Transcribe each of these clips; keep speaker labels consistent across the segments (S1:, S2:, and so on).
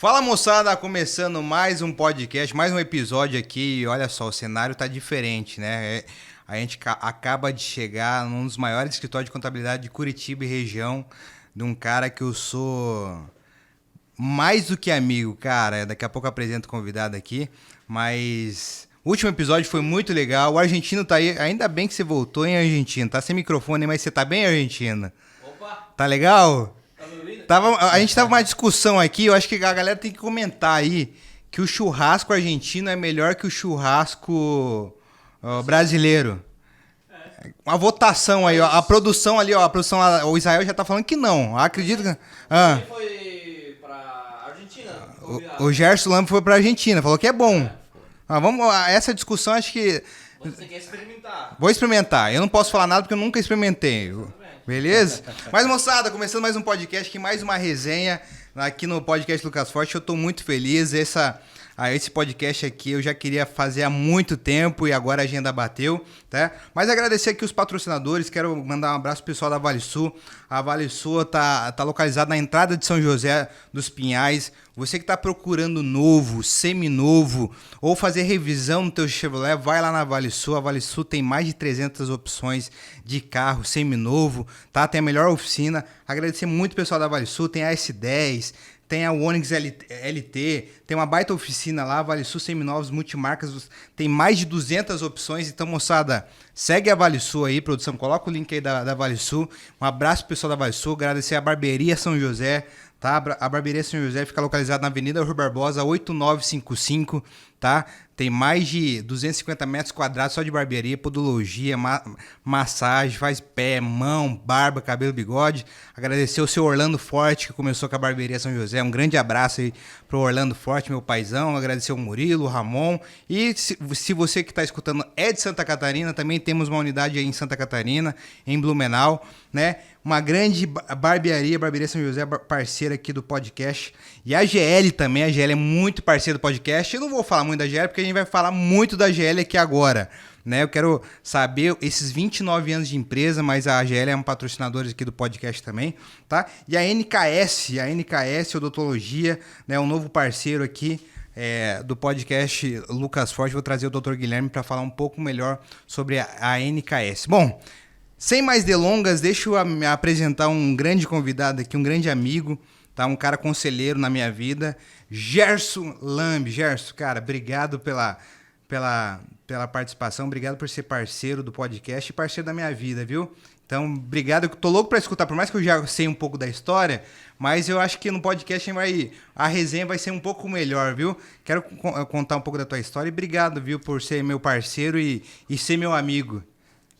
S1: Fala, moçada, começando mais um podcast, mais um episódio aqui. Olha só, o cenário tá diferente, né? A gente acaba de chegar num dos maiores escritórios de contabilidade de Curitiba e região, de um cara que eu sou mais do que amigo, cara. Daqui a pouco eu apresento o convidado aqui, mas o último episódio foi muito legal. O argentino tá aí, ainda bem que você voltou, hein, argentino? Tá sem microfone, mas você tá bem, argentino?
S2: Opa!
S1: Tá legal?
S2: Tá me ouvindo?
S1: A gente tava uma discussão aqui, eu acho que a galera tem que comentar aí que o churrasco argentino é melhor que o churrasco brasileiro. Uma votação aí, ó, a produção ali, ó, lá, o Israel já tá falando que não. Acredito que...
S2: Quem foi pra Argentina?
S1: O Gerson Lampo foi pra Argentina, falou que é bom. Essa discussão acho que...
S2: Você quer experimentar?
S1: Vou experimentar. Eu não posso falar nada porque eu nunca experimentei. Beleza? Mas, moçada, começando mais um podcast aqui, mais uma resenha aqui no podcast Lucas Forte. Eu tô muito feliz. Esse podcast aqui eu já queria fazer há muito tempo e agora a agenda bateu, tá? Mas agradecer aqui os patrocinadores. Quero mandar um abraço pro pessoal da ValeSul. A ValeSul tá localizada na entrada de São José dos Pinhais. Você que está procurando novo, seminovo ou fazer revisão no teu Chevrolet, vai lá na ValeSul. A ValeSul tem mais de 300 opções de carro seminovo, tá? Tem a melhor oficina. Agradecer muito o pessoal da ValeSul. Tem a S10, tem a Onix LT, tem uma baita oficina lá, ValeSul seminovos, multimarcas, tem mais de 200 opções. Então, moçada, segue a ValeSul aí, produção, coloca o link aí da ValeSul. Um abraço pro pessoal da ValeSul, agradecer a Barbearia São José, tá? A Barbearia São José fica localizada na Avenida Rui Barbosa, 8955, tá? Tem mais de 250 metros quadrados só de barbearia, podologia, massagem, faz pé, mão, barba, cabelo, bigode. Agradecer o seu Orlando Forte, que começou com a Barbearia São José. Um grande abraço aí pro Orlando Forte, meu paizão. Agradecer o Murilo, o Ramon. E se você que está escutando é de Santa Catarina, também temos uma unidade aí em Santa Catarina, em Blumenau, né? Uma grande Barbearia São José, parceira aqui do podcast. E a GL também, a GL é muito parceira do podcast. Eu não vou falar muito da GL, porque a gente vai falar muito da GL aqui agora, né? Eu quero saber esses 29 anos de empresa, mas a GL é um patrocinador aqui do podcast também, tá? E a NKS Odontologia, né? Um novo parceiro aqui do podcast Lucas Forte. Vou trazer o Dr. Guilherme para falar um pouco melhor sobre a NKS. Bom, sem mais delongas, deixa eu me apresentar um grande convidado aqui, um grande amigo, tá? Um cara conselheiro na minha vida, Gerson Lambi. Gerson, cara, obrigado pela participação, obrigado por ser parceiro do podcast e parceiro da minha vida, viu? Então, obrigado, eu tô louco para escutar, por mais que eu já sei um pouco da história, mas eu acho que no podcast a resenha vai ser um pouco melhor, viu? Quero contar um pouco da tua história e obrigado, viu, por ser meu parceiro e ser meu amigo.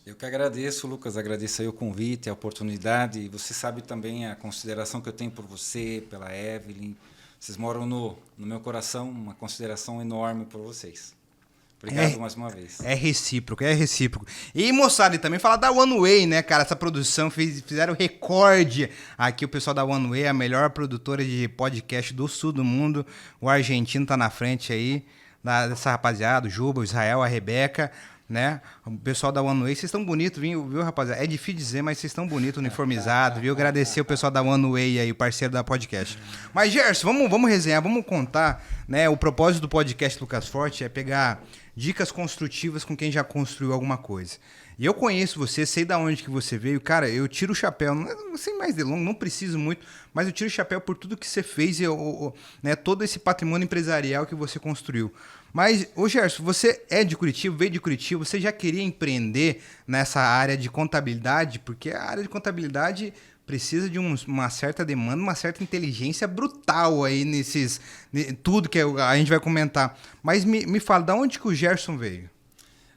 S3: Eu que agradeço, Lucas, agradeço aí o convite, a oportunidade, e você sabe também a consideração que eu tenho por você, pela Evelyn. Vocês moram no meu coração, uma consideração enorme por vocês. Obrigado mais uma vez.
S1: É recíproco. E, moçada, e também falar da One Way, né, cara? Essa produção fizeram recorde aqui. O pessoal da One Way, a melhor produtora de podcast do sul do mundo. O argentino tá na frente aí, dessa rapaziada, o Juba, o Israel, a Rebeca, né? O pessoal da One Way, vocês estão bonitos, viu, rapaziada? É difícil dizer, mas vocês estão bonitos, uniformizados, viu? Agradecer o pessoal da One Way aí, o parceiro da podcast. Mas, Gerson, vamos resenhar, vamos contar, né? O propósito do podcast Lucas Forte é pegar dicas construtivas com quem já construiu alguma coisa. E eu conheço você, sei da onde que você veio. Cara, eu tiro o chapéu, sem mais delongas, não preciso muito, mas eu tiro o chapéu por tudo que você fez e né, todo esse patrimônio empresarial que você construiu. Mas, Gerson, você é de Curitiba, veio de Curitiba, você já queria empreender nessa área de contabilidade? Porque a área de contabilidade precisa de uma certa demanda, uma certa inteligência brutal aí tudo que a gente vai comentar. Mas me fala, de onde que o Gerson veio?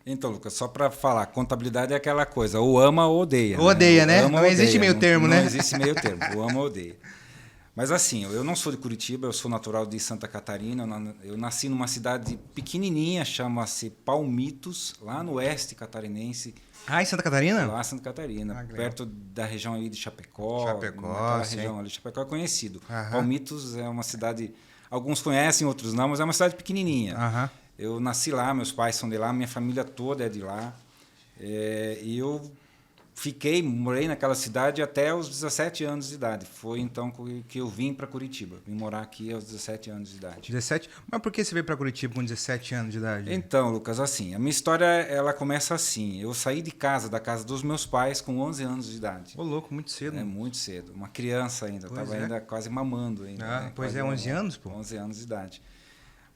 S3: Então, Lucas, só para falar, contabilidade é aquela coisa, ou ama ou odeia.
S1: Ou odeia, né?
S3: Ama,
S1: não existe meio termo, né?
S3: Não existe meio termo, ou ama ou odeia. Mas assim, eu não sou de Curitiba, eu sou natural de Santa Catarina. Eu nasci numa cidade pequenininha, chama-se Palmitos, lá no oeste catarinense.
S1: Ah, em Santa Catarina?
S3: Lá em Santa Catarina, perto da região aí de Chapecó.
S1: Chapecó, sim.
S3: Região ali, Chapecó é conhecido.
S1: Aham.
S3: Palmitos é uma cidade, alguns conhecem, outros não, mas é uma cidade pequenininha.
S1: Aham.
S3: Eu nasci lá, meus pais são de lá, minha família toda é de lá. E eu morei naquela cidade até os 17 anos de idade. Foi então que eu vim para Curitiba. Vim morar aqui aos 17 anos de idade.
S1: 17? Mas por que você veio para Curitiba com 17 anos de idade?
S3: Então, Lucas, assim, a minha história ela começa assim. Eu saí da casa dos meus pais com 11 anos de idade.
S1: Ô, louco, muito cedo.
S3: É muito cedo. Uma criança ainda. Estava ainda quase mamando ainda.
S1: Ah,
S3: né?
S1: pois
S3: Quase
S1: 11 anos, pô.
S3: 11 anos de idade.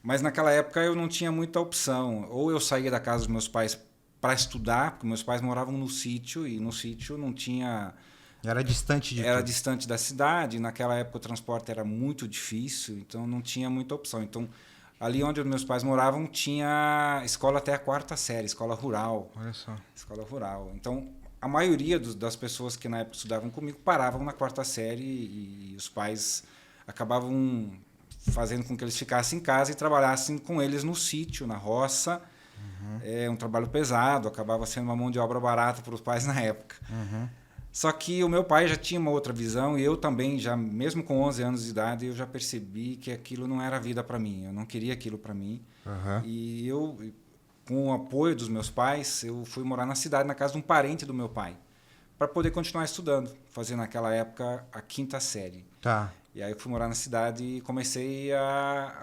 S3: Mas naquela época eu não tinha muita opção. Ou eu saía da casa dos meus pais para estudar, porque meus pais moravam no sítio e no sítio não tinha...
S1: Era distante de
S3: Era
S1: tudo.
S3: distante da cidade, naquela época o transporte era muito difícil, então não tinha muita opção. Então, ali onde os meus pais moravam, tinha escola até a 4ª série, escola rural.
S1: Olha só.
S3: Escola rural. Então, a maioria das pessoas que na época estudavam comigo paravam na 4ª série e os pais acabavam fazendo com que eles ficassem em casa e trabalhassem com eles no sítio, na roça. É um trabalho pesado, acabava sendo uma mão de obra barata para os pais na época. Só que o meu pai já tinha uma outra visão e eu também, já mesmo com 11 anos de idade, eu já percebi que aquilo não era vida para mim. Eu não queria aquilo para mim. E eu, com o apoio dos meus pais, eu fui morar na cidade, na casa de um parente do meu pai, para poder continuar estudando, fazer naquela época a 5ª série.
S1: Tá.
S3: E aí eu fui morar na cidade e comecei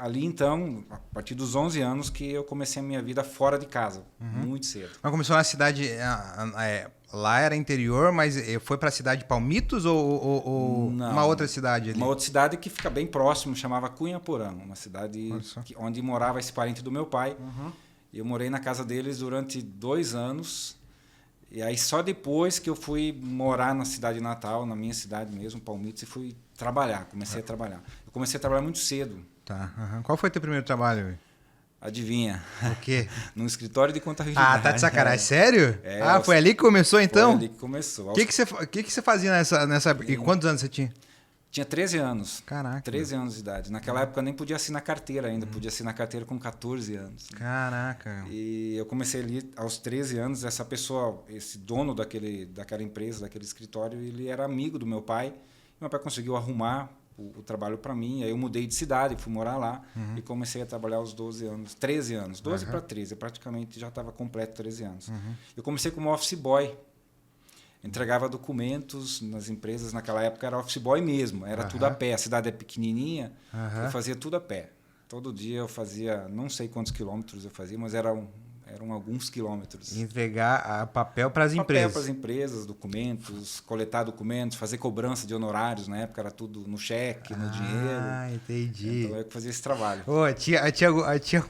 S3: ali então, a partir dos 11 anos, que eu comecei a minha vida fora de casa, muito cedo.
S1: Mas começou na cidade... lá era interior, mas foi para a cidade de Palmitos ou
S3: Não,
S1: uma outra cidade ali?
S3: Uma outra cidade que fica bem próximo, chamava Cunhaporã, uma cidade onde morava esse parente do meu pai. Eu morei na casa deles durante 2 anos. E aí só depois que eu fui morar na cidade natal, na minha cidade mesmo, Palmitos, e fui trabalhar, comecei a trabalhar. Eu comecei a trabalhar muito cedo.
S1: Tá. Qual foi teu primeiro trabalho?
S3: Adivinha?
S1: O quê?
S3: Num escritório de contabilidade.
S1: Ah, tá de sacanagem. Sério?
S3: É,
S1: Foi ali que começou então?
S3: Foi ali que começou.
S1: O que você fazia nessa época? E quantos anos você tinha?
S3: Tinha 13 anos.
S1: Caraca.
S3: 13 anos de idade. Naquela época eu nem podia assinar carteira ainda, podia assinar carteira com 14 anos.
S1: Caraca.
S3: E eu comecei ali aos 13 anos, essa pessoa, esse dono daquela empresa, daquele escritório, ele era amigo do meu pai. E meu pai conseguiu arrumar o trabalho para mim. Aí eu mudei de cidade, fui morar lá e comecei a trabalhar aos 12 anos, 13 anos, 12 para 13, eu praticamente já estava completo 13 anos. Eu comecei como office boy. Entregava documentos nas empresas, naquela época era office boy mesmo, era tudo a pé. A cidade é pequenininha, eu fazia tudo a pé. Todo dia eu fazia, não sei quantos quilômetros eu fazia, mas eram alguns quilômetros.
S1: Entregar papel para as empresas.
S3: Papel para as empresas, documentos, coletar documentos, fazer cobrança de honorários. Na época era tudo no cheque, no dinheiro.
S1: Ah, entendi.
S3: Então eu fazia esse trabalho.
S1: Tinha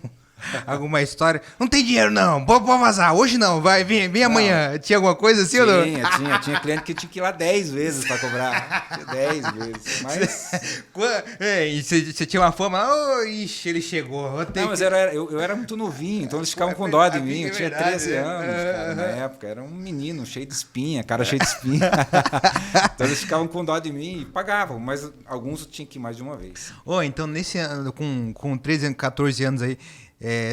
S1: alguma história? Não tem dinheiro não, pode vazar, hoje não, vem amanhã. Tinha alguma coisa assim ou não?
S3: Tinha cliente que tinha que ir lá 10 vezes para cobrar. 10 vezes. Mas...
S1: E você tinha uma fama, ixi, ele chegou.
S3: Não, mas eu era muito novinho, então eles ficavam com dó de mim. Eu tinha 13 anos, cara, na época. Era um menino cheio de espinha, cara cheio de espinha. Então eles ficavam com dó de mim e pagavam, mas alguns eu tinha que ir mais de uma vez.
S1: Então nesse ano, com 13, 14 anos aí,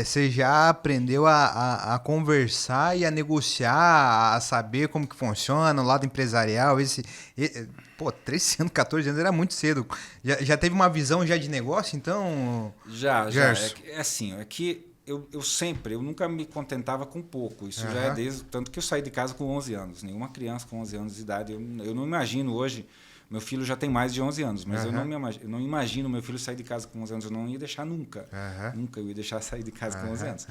S1: você já aprendeu a conversar e a negociar, a saber como que funciona o lado empresarial. 13 anos, 14 anos era muito cedo. Já teve uma visão já de negócio, então?
S3: Já. É assim, é que eu nunca me contentava com pouco. Isso já é desde... Tanto que eu saí de casa com 11 anos. Nenhuma criança com 11 anos de idade. Eu não imagino hoje... Meu filho já tem mais de 11 anos, mas eu não imagino meu filho sair de casa com 11 anos. Eu não ia deixar nunca. Nunca eu ia deixar sair de casa com 11 anos.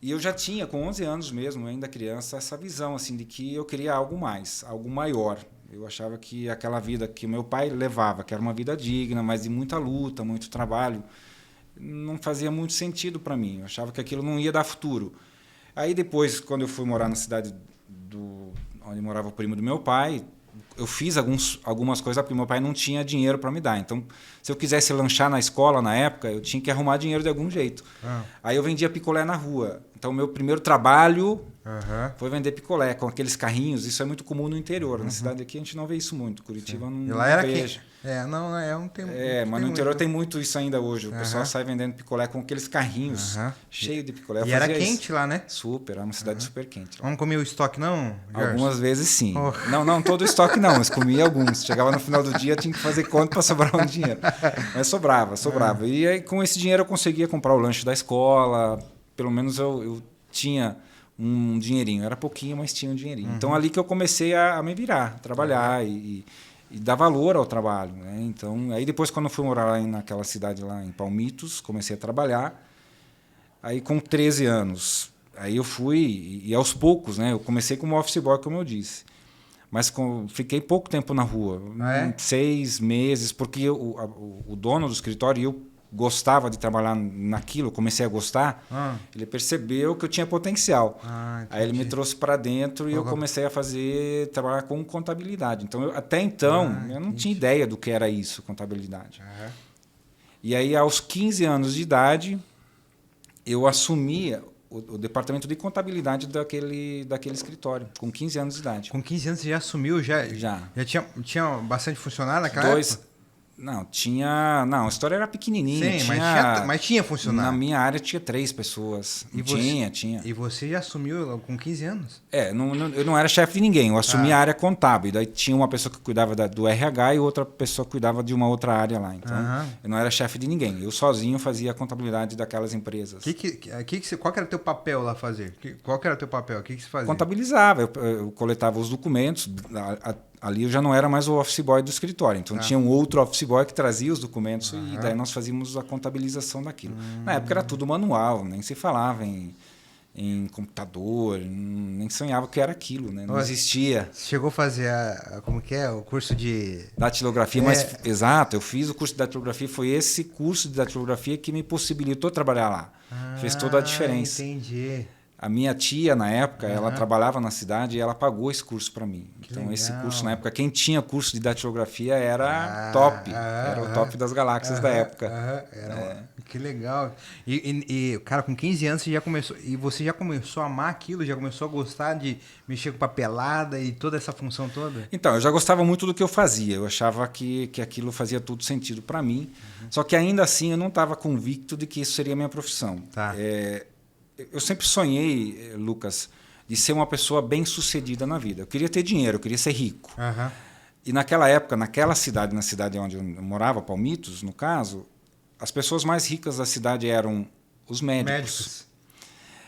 S3: E eu já tinha, com 11 anos mesmo, ainda criança, essa visão assim, de que eu queria algo mais, algo maior. Eu achava que aquela vida que o meu pai levava, que era uma vida digna, mas de muita luta, muito trabalho, não fazia muito sentido para mim. Eu achava que aquilo não ia dar futuro. Aí depois, quando eu fui morar na cidade onde morava o primo do meu pai, eu fiz algumas coisas porque meu pai não tinha dinheiro para me dar. Então, se eu quisesse lanchar na escola na época, eu tinha que arrumar dinheiro de algum jeito. Aí eu vendia picolé na rua. Então, meu primeiro trabalho foi vender picolé com aqueles carrinhos. Isso é muito comum no interior. Na cidade aqui a gente não vê isso muito. Curitiba não
S1: lá era
S3: vejo.
S1: Não tem.
S3: Mas no interior tem muito isso ainda hoje. O pessoal sai vendendo picolé com aqueles carrinhos cheios de picolé.
S1: E era quente lá, né?
S3: Super, era uma cidade super quente.
S1: Não comia o estoque, não, Jorge?
S3: Algumas vezes sim. Não todo o estoque não, mas comia alguns. Chegava no final do dia, tinha que fazer conta para sobrar um dinheiro. Mas sobrava. E aí com esse dinheiro eu conseguia comprar o lanche da escola. Pelo menos eu tinha um dinheirinho. Era pouquinho, mas tinha um dinheirinho. Então, ali que eu comecei a me virar, trabalhar e dar valor ao trabalho, né? Então, aí depois, quando eu fui morar lá naquela cidade lá em Palmitos, comecei a trabalhar. Aí, com 13 anos, aí eu fui, e aos poucos, né? Eu comecei como office boy, como eu disse. Mas fiquei pouco tempo na rua, 6 meses, porque o dono do escritório, eu gostava de trabalhar naquilo, comecei a gostar, ele percebeu que eu tinha potencial. Aí ele me trouxe para dentro e eu comecei a trabalhar com contabilidade. Então, até então, eu não tinha ideia do que era isso, contabilidade. E aí, aos 15 anos de idade, eu assumi o departamento de contabilidade daquele escritório, com 15 anos de idade.
S1: Com 15 anos você já assumiu? Já tinha bastante funcionário naquela época?
S3: Não, tinha... Não, a história era pequenininha.
S1: Sim, mas tinha funcionário.
S3: Na minha área tinha 3 pessoas. Tinha.
S1: E você já assumiu com 15 anos?
S3: Eu não era chefe de ninguém. Eu assumi a área contábil. Daí tinha uma pessoa que cuidava do RH e outra pessoa que cuidava de uma outra área lá. Então, eu não era chefe de ninguém. Eu sozinho fazia a contabilidade daquelas empresas.
S1: Qual que era o teu papel lá fazer? Qual que era o teu papel? O que você fazia?
S3: Contabilizava. Eu coletava os documentos. Ali eu já não era mais o office boy do escritório. Então, tinha um outro office boy que trazia os documentos e daí nós fazíamos a contabilização daquilo. Na época era tudo manual, nem se falava em computador, nem sonhava que era aquilo, né? Não existia.
S1: Você chegou a fazer o curso de...
S3: Datilografia, mas exato, eu fiz o curso de datilografia, foi esse curso de datilografia que me possibilitou trabalhar lá. Fez toda a diferença.
S1: Entendi.
S3: A minha tia, na época, ela trabalhava na cidade e ela pagou esse curso para mim. Então, legal. Esse curso, na época, quem tinha curso de datilografia era top. Era o top das galáxias da época.
S1: Que legal. E, cara, com 15 anos você já começou a amar aquilo? Já começou a gostar de mexer com papelada e toda essa função toda?
S3: Então, eu já gostava muito do que eu fazia. Eu achava que aquilo fazia todo sentido para mim. Só que, ainda assim, eu não estava convicto de que isso seria a minha profissão.
S1: Tá.
S3: Eu sempre sonhei, Lucas, de ser uma pessoa bem-sucedida na vida. Eu queria ter dinheiro, eu queria ser rico. E naquela época, na cidade onde eu morava, Palmitos, no caso, as pessoas mais ricas da cidade eram os médicos.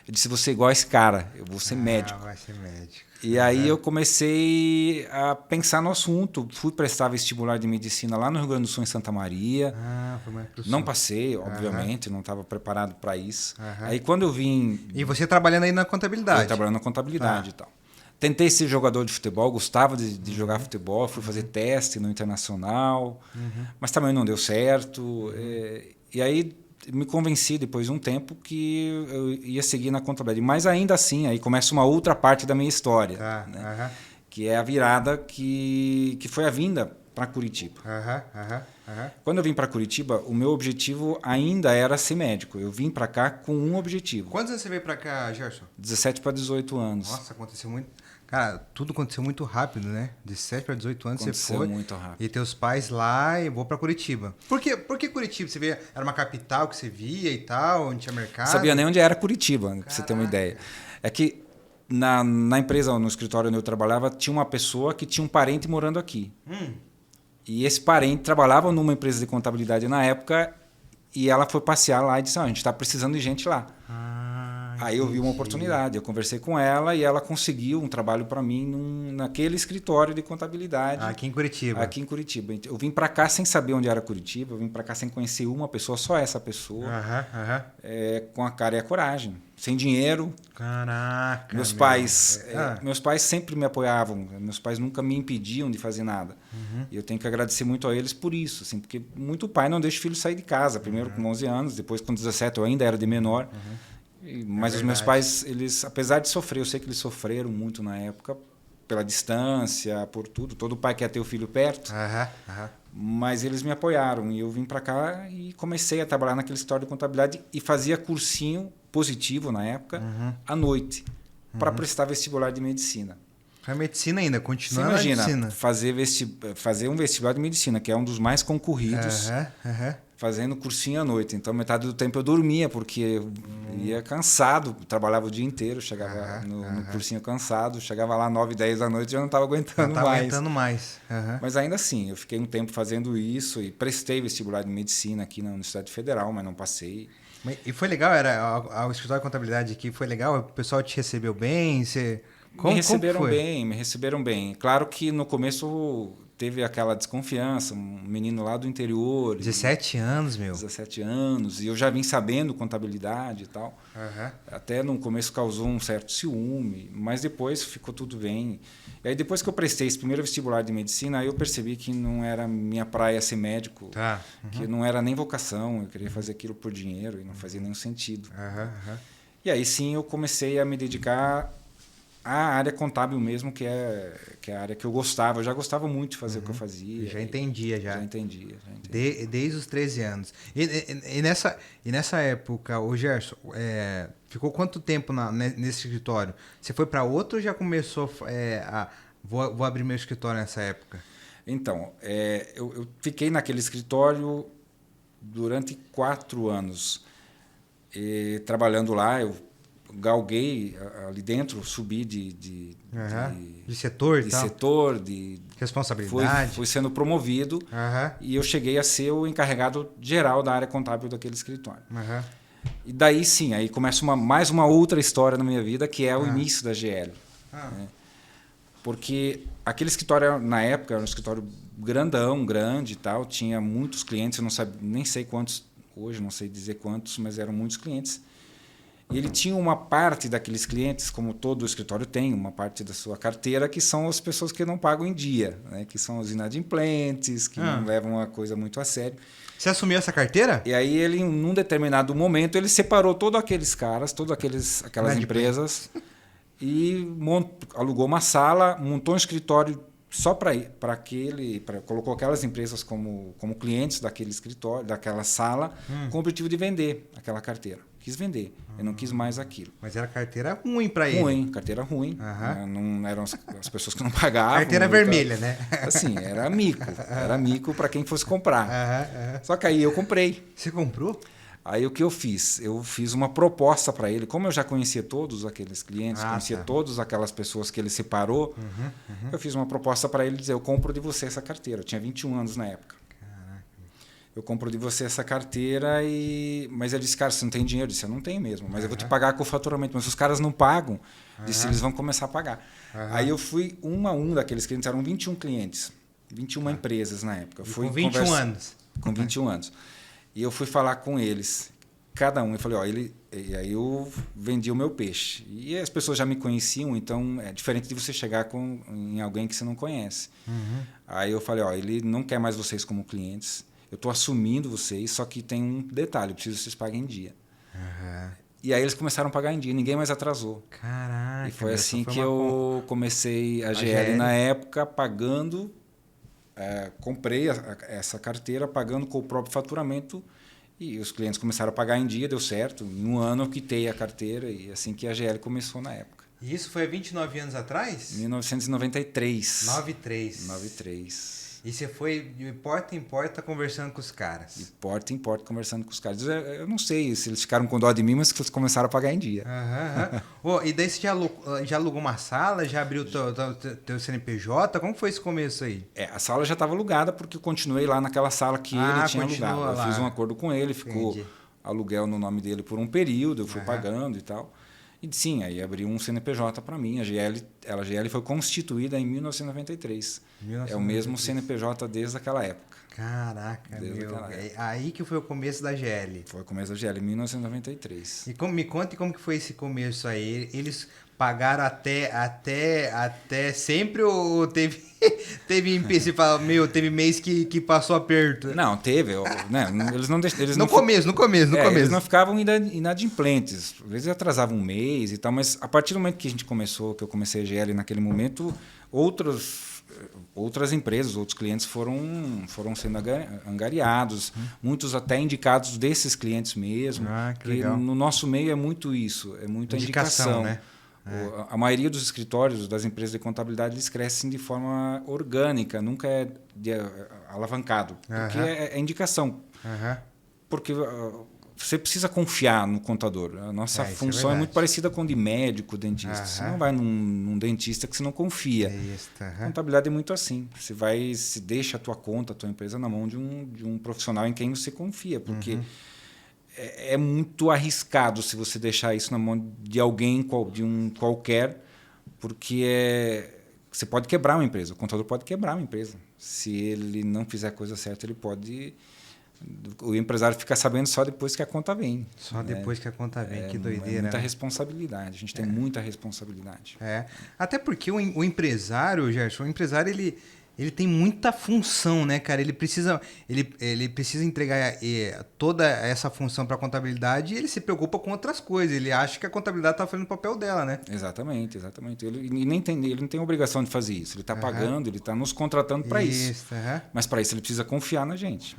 S3: Eu disse, você é igual a esse cara, eu vou ser médico.
S1: Vai ser médico.
S3: E aí eu comecei a pensar no assunto. Fui prestar vestibular de medicina lá no Rio Grande do Sul, em Santa Maria.
S1: Foi mais pro sul.
S3: Não passei, obviamente, não estava preparado para isso. Aí quando eu vim...
S1: E você trabalhando aí na contabilidade?
S3: Eu trabalhando na contabilidade e tal. Tentei ser jogador de futebol, gostava de jogar futebol, fui fazer teste no Internacional, mas também não deu certo. E aí me convenci, depois de um tempo, que eu ia seguir na contabilidade. Mas ainda assim, aí começa uma outra parte da minha história, né? Que é a virada que foi a vinda para Curitiba. Quando eu vim para Curitiba, o meu objetivo ainda era ser médico. Eu vim para cá com um objetivo.
S1: Quantos anos você veio para cá, Gerson?
S3: 17 para 18 anos.
S1: Nossa, aconteceu muito... Cara, tudo aconteceu muito rápido, né? De 17 para 18 anos
S3: aconteceu
S1: você foi.
S3: Muito rápido.
S1: E teus pais lá e vou para Curitiba. Por que Curitiba? Você via, era uma capital que você via e tal, onde tinha mercado?
S3: Não sabia nem onde era Curitiba, para você ter uma ideia. É que na empresa, no escritório onde eu trabalhava, tinha uma pessoa que tinha um parente morando aqui. E esse parente trabalhava numa empresa de contabilidade na época e ela foi passear lá e disse, a gente está precisando de gente lá. Aí eu vi uma oportunidade, eu conversei com ela e ela conseguiu um trabalho para mim naquele escritório de contabilidade.
S1: Aqui em Curitiba.
S3: Aqui em Curitiba. Eu vim para cá sem saber onde era Curitiba, eu vim para cá sem conhecer uma pessoa, só essa pessoa, com a cara e a coragem, sem dinheiro.
S1: Caraca.
S3: Meus pais sempre me apoiavam, meus pais nunca me impediam de fazer nada. E eu tenho que agradecer muito a eles por isso, assim, porque muito pai não deixa o filho sair de casa, primeiro com 11 anos, depois com 17 eu ainda era de menor. Mas os meus pais, eles, apesar de sofrer, eu sei que eles sofreram muito na época, pela distância, por tudo. Todo pai quer ter o filho perto, mas eles me apoiaram. E eu vim para cá e comecei a trabalhar naquele escritório de contabilidade e fazia cursinho positivo na época, à noite, para prestar vestibular de medicina.
S1: A medicina ainda, continuando
S3: Você imagina,
S1: medicina.
S3: fazer um vestibular de medicina, que é um dos mais concorridos, fazendo cursinho à noite. Então, metade do tempo eu dormia, porque eu ia cansado, trabalhava o dia inteiro, chegava no cursinho cansado, chegava lá 9, 10 da noite e já não estava aguentando mais. Mas ainda assim, eu fiquei um tempo fazendo isso e prestei vestibular de medicina aqui na Universidade Federal, mas não passei.
S1: E foi legal, o escritório de contabilidade aqui foi legal? O pessoal te recebeu bem?
S3: Me receberam bem. Claro que no começo teve aquela desconfiança, um menino lá do interior.
S1: 17 anos, meu.
S3: 17 anos, e eu já vim sabendo contabilidade e tal.
S1: Uhum.
S3: Até no começo causou um certo ciúme, mas depois ficou tudo bem. E aí depois que eu prestei esse primeiro vestibular de medicina, aí eu percebi que não era minha praia ser médico,
S1: Tá. Uhum.
S3: que não era nem vocação, eu queria fazer aquilo por dinheiro e não fazia nenhum sentido.
S1: Uhum.
S3: E aí sim eu comecei a me dedicar à área contábil mesmo, que é a área que eu gostava. Eu já gostava muito de fazer o que eu fazia.
S1: Já entendia, já.
S3: Já entendia.
S1: Desde os 13 anos. E nessa época, o Gerson, ficou quanto tempo nesse escritório? Você foi para outro ou já começou vou abrir meu escritório nessa época?
S3: Então, eu fiquei naquele escritório durante 4 anos. Trabalhando lá, eu galguei ali dentro, subi de
S1: setor e tal?
S3: De setor,
S1: responsabilidade.
S3: Fui sendo promovido e eu cheguei a ser o encarregado geral da área contábil daquele escritório. E daí sim, aí começa mais uma outra história na minha vida, que é o início da GL. Né? Porque aquele escritório, na época, era um escritório grande e tal, tinha muitos clientes, eu não sabia, nem sei quantos, hoje não sei dizer quantos, mas eram muitos clientes. E ele tinha uma parte daqueles clientes, como todo escritório tem, uma parte da sua carteira, que são as pessoas que não pagam em dia, né? Que são os inadimplentes, que não levam a coisa muito a sério.
S1: Você assumiu essa carteira?
S3: E aí ele, num determinado momento, ele separou todos aqueles caras, aquelas empresas, e alugou uma sala, montou um escritório só colocou aquelas empresas como clientes daquele escritório, daquela sala, com o objetivo de vender aquela carteira. Quis vender, eu não quis mais aquilo.
S1: Mas era carteira ruim para ele.
S3: Carteira ruim. Né? Não eram as pessoas que não pagavam.
S1: Carteira vermelha, né?
S3: Assim, era mico para quem fosse comprar. Só que aí eu comprei.
S1: Você comprou?
S3: Aí o que eu fiz? Eu fiz uma proposta para ele. Como eu já conhecia todos aqueles clientes, conhecia todas aquelas pessoas que ele separou, eu fiz uma proposta para ele dizer, eu compro de você essa carteira. Eu tinha 21 anos na época. Eu compro de você essa carteira mas ele disse, cara, você não tem dinheiro? Eu disse, eu não tenho mesmo, mas eu vou te pagar com o faturamento. Mas se os caras não pagam, disse, eles vão começar a pagar. Aí eu fui um a um daqueles clientes, eram 21 clientes, 21 empresas na época.
S1: Com 21 anos.
S3: Com 21 anos. E eu fui falar com eles, cada um, eu falei, e aí eu vendi o meu peixe. E as pessoas já me conheciam, então é diferente de você chegar em alguém que você não conhece. Aí eu falei, ele não quer mais vocês como clientes. Eu estou assumindo vocês, só que tem um detalhe, eu preciso que vocês paguem em dia. E aí eles começaram a pagar em dia, ninguém mais atrasou.
S1: Caraca.
S3: E foi assim que eu comecei a GL na época, pagando, comprei essa carteira, pagando com o próprio faturamento, e os clientes começaram a pagar em dia, deu certo. Em um ano eu quitei a carteira, e assim que a GL começou na época.
S1: E isso foi há 29 anos atrás?
S3: 1993.
S1: 93. E você foi de porta em porta conversando com os caras?
S3: De porta em porta conversando com os caras. Eu não sei se eles ficaram com dó de mim, mas que eles começaram a pagar em dia.
S1: E daí você já alugou uma sala, já abriu teu CNPJ? Como foi esse começo aí?
S3: A sala já estava alugada porque eu continuei lá naquela sala que ele tinha alugado.
S1: Lá.
S3: Eu fiz um acordo com ele, ficou aluguel no nome dele por um período, eu fui pagando e tal. E sim, aí abriu um CNPJ para mim. A GL foi constituída em 1993. É o mesmo CNPJ desde aquela época.
S1: Caraca, aí que foi o começo da GL.
S3: Foi o começo da GL, em 1993.
S1: E me conte como que foi esse começo aí. Eles pagaram até sempre ou teve empecilho? Teve mês que passou aperto?
S3: Não, teve.
S1: No começo.
S3: Eles não ficavam inadimplentes. Às vezes atrasavam um mês e tal, mas a partir do momento que eu comecei a GL naquele momento, outras empresas, outros clientes foram sendo angariados, muitos até indicados desses clientes mesmo.
S1: Que legal.
S3: No nosso meio é muito isso, é muita indicação,
S1: né?
S3: A maioria dos escritórios das empresas de contabilidade eles crescem de forma orgânica, nunca é alavancado, porque é indicação. Porque você precisa confiar no contador. A nossa função é muito parecida com de médico, dentista. Você não vai num dentista que você não confia. A contabilidade é muito assim. Você deixa a tua conta, a tua empresa na mão de um profissional em quem você confia, porque é muito arriscado se você deixar isso na mão de alguém, de um qualquer, porque você pode quebrar uma empresa. O contador pode quebrar uma empresa. Se ele não fizer a coisa certa, ele pode... O empresário fica sabendo só depois que a conta vem.
S1: Só depois que a conta vem, que doideira.
S3: É muita
S1: né?
S3: responsabilidade, a gente tem muita responsabilidade.
S1: Até porque o empresário, Gerson, o empresário, ele tem muita função, né, cara? Ele precisa entregar toda essa função para a contabilidade e ele se preocupa com outras coisas. Ele acha que a contabilidade está fazendo o papel dela, né?
S3: Exatamente. Ele não tem obrigação de fazer isso. Ele está pagando, ele está nos contratando para isso. Mas para isso ele precisa confiar na gente.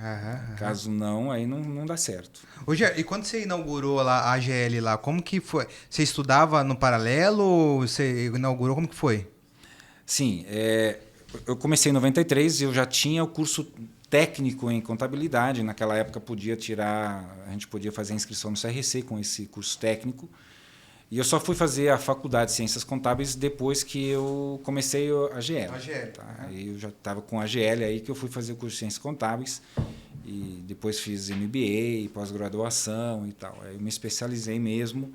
S3: Caso não, aí não dá certo.
S1: Ô, Ger, e quando você inaugurou lá a AGL lá, como que foi? Você estudava no paralelo ou você inaugurou? Como que foi?
S3: Sim, eu comecei em 93 e eu já tinha o curso técnico em contabilidade. Naquela época a gente podia fazer a inscrição no CRC com esse curso técnico. E eu só fui fazer a faculdade de Ciências Contábeis depois que eu comecei a AGL. Tá? Aí eu já estava com a AGL aí que eu fui fazer o curso de Ciências Contábeis e depois fiz MBA, pós-graduação e tal. Aí eu me especializei mesmo.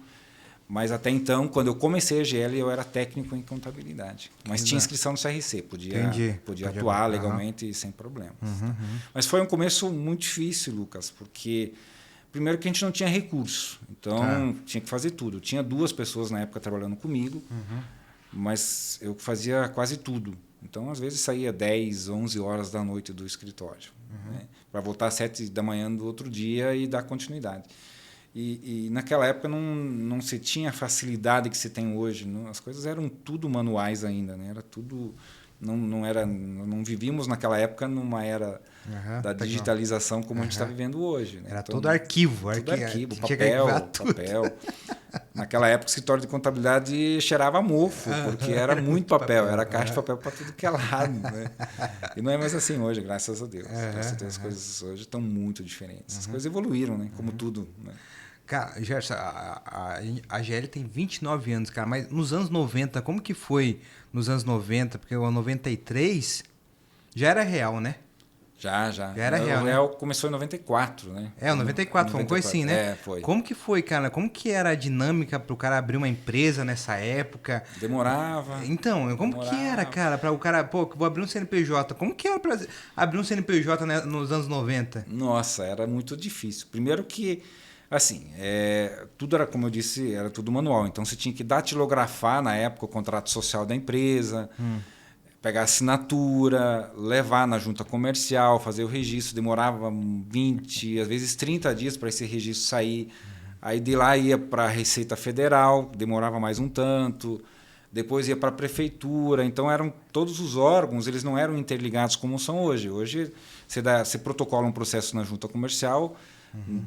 S3: Mas até então, quando eu comecei a AGL, eu era técnico em contabilidade. Mas tinha inscrição no CRC, podia atuar legalmente sem problema. Mas foi um começo muito difícil, Lucas, porque primeiro que a gente não tinha recurso. Então, tinha que fazer tudo. Tinha 2 pessoas na época trabalhando comigo, mas eu fazia quase tudo. Então, às vezes, saía 10, 11 horas da noite do escritório, né? Para voltar às 7 da manhã do outro dia e dar continuidade. E naquela época não se tinha a facilidade que se tem hoje. As coisas eram tudo manuais ainda, né? Era tudo, não vivíamos naquela época numa era da digitalização como a gente está vivendo hoje. Né?
S1: Era
S3: então,
S1: tudo arquivo.
S3: Papel. Naquela época o escritório de contabilidade cheirava a mofo, porque era muito papel, era caixa de papel para tudo que é lado. Né? E não é mais assim hoje, graças a Deus. Graças a Deus as coisas hoje estão muito diferentes. As coisas evoluíram, né? Como tudo. Né?
S1: Cara, Gerson, a AGL tem 29 anos, cara, mas nos anos 90, como que foi nos anos 90? Porque o 93 já era real, né?
S3: Já
S1: era real.
S3: O real começou em 94, né?
S1: O 94 foi uma coisa assim, né?
S3: Foi.
S1: Como que foi, cara? Como que era a dinâmica para o cara abrir uma empresa nessa época?
S3: Demorava.
S1: Então, como que era, cara, para o cara, vou abrir um CNPJ. Como que era para abrir um CNPJ, né, nos anos 90?
S3: Nossa, era muito difícil. Primeiro que assim, tudo era, como eu disse, era tudo manual. Então, você tinha que datilografar, na época, o contrato social da empresa, pegar a assinatura, levar na junta comercial, fazer o registro. Demorava 20, às vezes 30 dias para esse registro sair. Aí, de lá, ia para a Receita Federal, demorava mais um tanto. Depois ia para a prefeitura. Então, todos os órgãos, eles não eram interligados como são hoje. Hoje, você protocola um processo na junta comercial...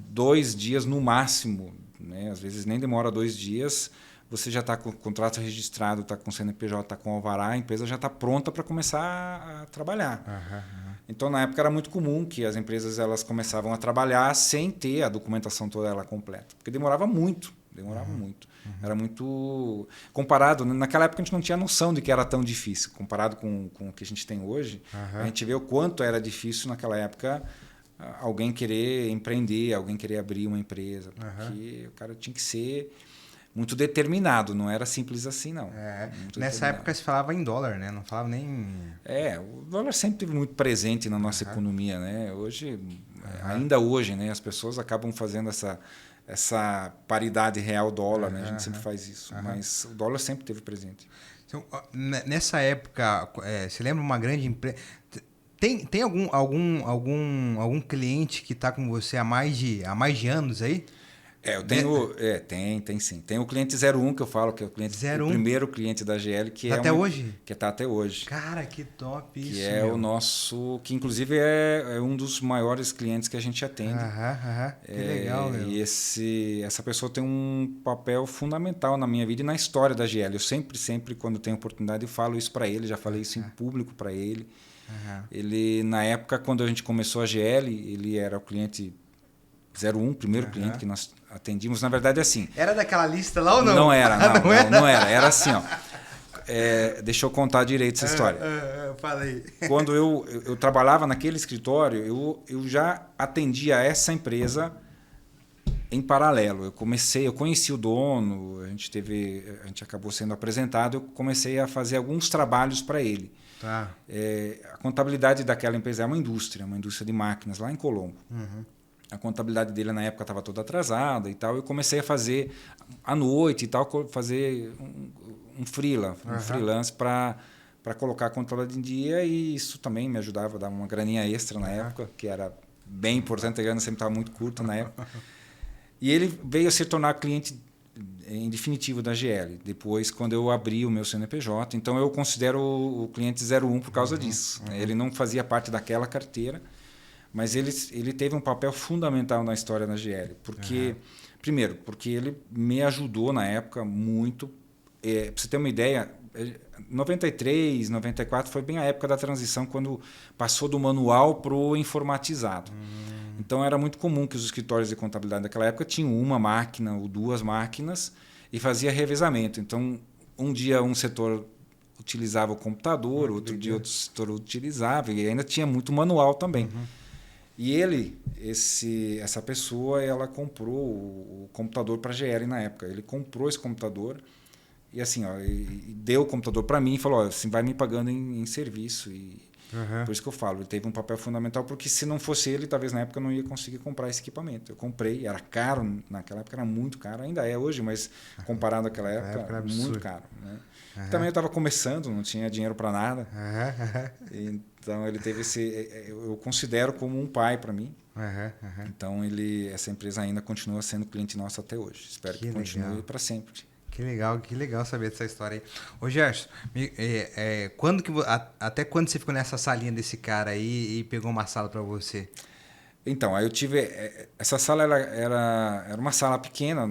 S3: 2 dias no máximo, né? Às vezes nem demora 2 dias, você já está com o contrato registrado, está com o CNPJ, está com o alvará, a empresa já está pronta para começar a trabalhar. Então, na época, era muito comum que as empresas elas começavam a trabalhar sem ter a documentação toda ela completa, porque demorava muito. Era muito... Comparado, naquela época a gente não tinha noção de que era tão difícil, comparado com o que a gente tem hoje. A gente vê o quanto era difícil naquela época alguém querer empreender, alguém querer abrir uma empresa, porque o cara tinha que ser muito determinado, não era simples assim, não.
S1: Nessa época se falava em dólar, né? Não falava nem...
S3: O dólar sempre esteve muito presente na nossa economia, né? Hoje, ainda hoje, né? As pessoas acabam fazendo essa paridade real-dólar, né? A gente sempre faz isso, mas o dólar sempre esteve presente.
S1: Então, nessa época, você lembra uma grande empresa... Tem algum cliente que está com você há mais de anos aí?
S3: Eu tenho... Tem sim. Tem o cliente 01 que eu falo, que é o primeiro cliente da GL, que
S1: até hoje?
S3: Que está até hoje.
S1: Cara, que top isso,
S3: que é o nosso... Que, inclusive, é um dos maiores clientes que a gente atende.
S1: Que legal, meu.
S3: E essa pessoa tem um papel fundamental na minha vida e na história da GL. Eu sempre, quando tenho oportunidade, eu falo isso para ele. Já falei isso em público para ele. Ele, na época, quando a gente começou a GL, ele era o cliente 01, primeiro cliente que nós atendíamos. Na verdade, assim...
S1: Era daquela lista lá ou não?
S3: Não era. Era assim, ó. Deixa eu contar direito essa história.
S1: Falei.
S3: Quando eu trabalhava naquele escritório, eu já atendia essa empresa em paralelo. Eu conheci o dono, a gente acabou sendo apresentado, eu comecei a fazer alguns trabalhos para ele.
S1: Tá.
S3: A contabilidade daquela empresa é uma indústria de máquinas lá em Colombo. A contabilidade dele na época estava toda atrasada e tal. Eu comecei a fazer à noite e tal, fazer um freelance para colocar a contabilidade em dia, e isso também me ajudava a dar uma graninha extra na época, que era bem importante, a grana sempre estava muito curta na época. E ele veio a se tornar cliente em definitivo da GL, depois quando eu abri o meu CNPJ. Então eu considero o cliente 01 por causa disso. Ele não fazia parte daquela carteira, mas ele teve um papel fundamental na história da GL. Porque, primeiro, porque ele me ajudou na época muito. Para você ter uma ideia, 93, 94 foi bem a época da transição, quando passou do manual para o informatizado. Então era muito comum que os escritórios de contabilidade daquela época tinham uma máquina ou duas máquinas e fazia revezamento. Então um dia um setor utilizava o computador, outro dia outro setor utilizava, e ainda tinha muito manual também. E essa pessoa, ela comprou o computador para a GL na época. Ele comprou esse computador e assim, e deu o computador para mim e falou: assim, vai me pagando em serviço. E por isso que eu falo, ele teve um papel fundamental, porque se não fosse ele, talvez na época eu não ia conseguir comprar esse equipamento. Eu comprei, era caro, naquela época era muito caro, ainda é hoje, mas comparado àquela época, era muito caro. Né? Também eu estava começando, não tinha dinheiro para nada. Então ele teve eu considero como um pai para mim. Então essa empresa ainda continua sendo cliente nosso até hoje. Espero que continue para sempre.
S1: Que legal saber dessa história aí. Ô Gerson, até quando você ficou nessa salinha desse cara aí e pegou uma sala para você?
S3: Então, aí eu tive... Essa sala era uma sala pequena,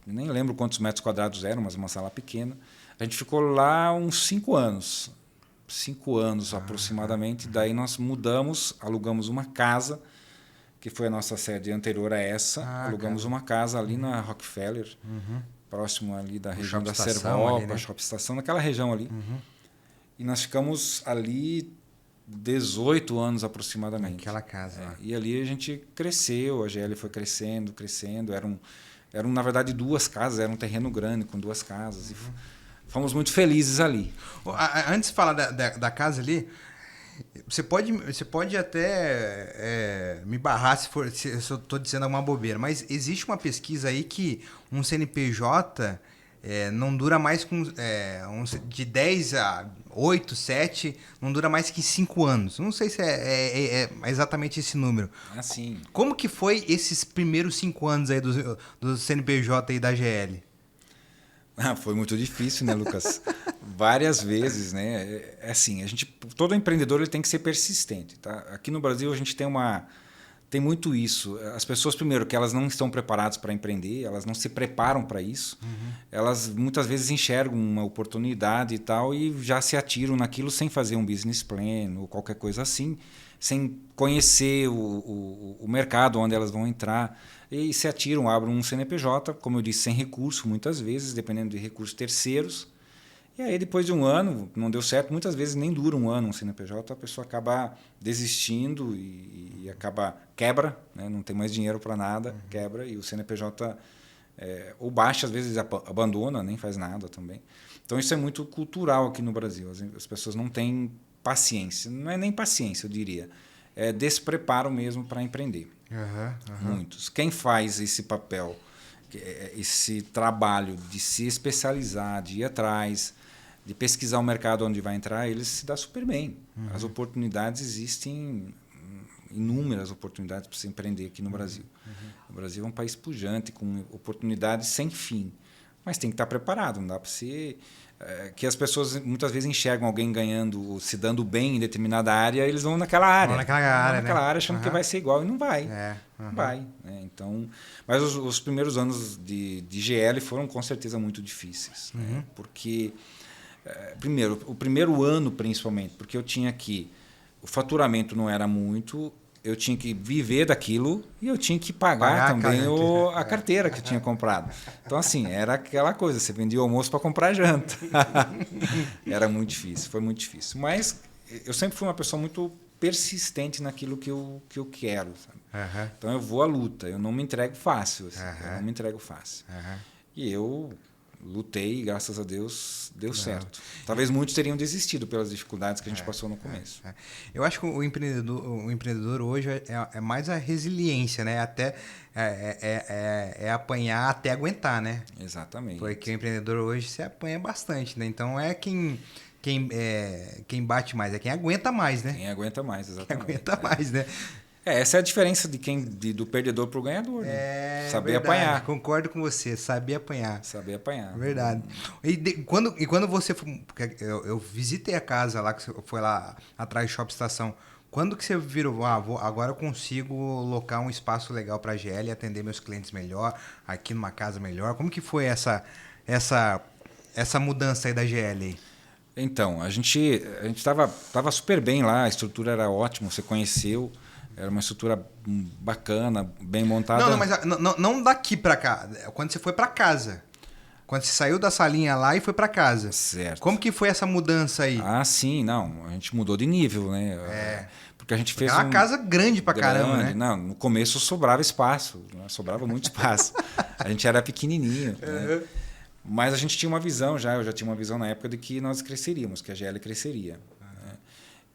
S3: nem lembro quantos metros quadrados eram, mas uma sala pequena. A gente ficou lá uns 5 anos. 5 anos aproximadamente. Daí nós mudamos, alugamos uma casa, que foi a nossa sede anterior a essa. Alugamos uma casa ali na Rockefeller, próximo ali da região da Servopa, né? Shopping Estação, naquela região ali. E nós ficamos ali 18 anos aproximadamente.
S1: Naquela casa.
S3: E ali a gente cresceu, a GL foi crescendo. Eram na verdade 2 casas, era um terreno grande com 2 casas. E fomos muito felizes ali.
S1: Antes de falar da casa ali, você pode até me barrar se eu estou dizendo alguma bobeira, mas existe uma pesquisa aí que um CNPJ não dura mais de 10 a 8, 7, não dura mais que 5 anos. Não sei se é exatamente esse número.
S3: Assim.
S1: Como que foi esses primeiros 5 anos aí do CNPJ e da GL?
S3: Foi muito difícil, né, Lucas? Várias vezes, né? Assim, todo empreendedor ele tem que ser persistente, tá? Aqui no Brasil a gente tem muito isso. As pessoas, primeiro, que elas não estão preparadas para empreender, elas não se preparam para isso. Elas muitas vezes enxergam uma oportunidade e tal e já se atiram naquilo sem fazer um business plan ou qualquer coisa assim, sem conhecer o mercado onde elas vão entrar. E se atiram, abrem um CNPJ, como eu disse, sem recurso, muitas vezes, dependendo de recursos terceiros. E aí, depois de um ano, não deu certo, muitas vezes nem dura um ano um CNPJ, a pessoa acaba desistindo e quebra, né? Não tem mais dinheiro para nada, quebra, e o CNPJ ou baixa, às vezes abandona, nem faz nada também. Então, isso é muito cultural aqui no Brasil. As pessoas não têm paciência, não é nem paciência, eu diria, é despreparo mesmo para empreender. Muitos. Quem faz esse papel, esse trabalho de se especializar, de ir atrás, de pesquisar o mercado onde vai entrar, eles se dão super bem. As oportunidades existem, inúmeras oportunidades para se empreender aqui no Brasil. O Brasil é um país pujante, com oportunidades sem fim. Mas tem que estar preparado, não dá para ser... que as pessoas muitas vezes enxergam alguém ganhando, se dando bem em determinada área, eles vão naquela área. Naquela área achando que vai ser igual e não vai. Não vai. Né? Então, mas os primeiros anos de GL foram com certeza muito difíceis. Né? Porque, primeiro, o primeiro ano principalmente, porque eu tinha que... O faturamento não era muito... Eu tinha que viver daquilo e eu tinha que pagar também a carteira que eu tinha comprado. Então, assim, era aquela coisa, você vendia o almoço para comprar janta. Era muito difícil, foi muito difícil. Mas eu sempre fui uma pessoa muito persistente naquilo que eu quero, sabe?
S1: Aham.
S3: Então eu vou à luta, eu não me entrego fácil, assim, eu
S1: Aham.
S3: não me entrego fácil.
S1: Aham.
S3: E eu lutei e, graças a Deus, deu certo. Talvez muitos teriam desistido pelas dificuldades que a gente passou no começo.
S1: Eu acho que o empreendedor hoje é mais a resiliência, né? Até é apanhar até aguentar, né?
S3: Exatamente.
S1: Porque o empreendedor hoje se apanha bastante, né? Então quem bate mais, é quem aguenta mais, né?
S3: Quem aguenta mais,
S1: Quem
S3: exatamente.
S1: aguenta mais, né?
S3: Essa é a diferença do perdedor para o ganhador. Né? Saber
S1: verdade,
S3: apanhar.
S1: concordo com você, saber apanhar.
S3: Saber apanhar.
S1: Verdade. Quando você foi, porque eu visitei a casa lá, que você foi lá atrás do Shopping Estação. Quando que você virou, agora eu consigo locar um espaço legal para a GL e atender meus clientes melhor, aqui numa casa melhor? Como que foi essa mudança aí da GL?
S3: Então, a gente tava super bem lá, a estrutura era ótima, você conheceu. Era uma estrutura bacana, bem montada.
S1: Não, mas não daqui para cá. Quando você foi para casa. Quando você saiu da salinha lá e foi para casa.
S3: Certo.
S1: Como que foi essa mudança aí?
S3: Ah, sim, não. A gente mudou de nível, né? Porque a gente fez
S1: uma casa grande pra caramba, né?
S3: Não, no começo sobrava espaço, né? Sobrava muito espaço. A gente era pequenininho, né? Mas a gente tinha uma visão já, eu já tinha uma visão na época de que nós cresceríamos, que a GL cresceria. Né?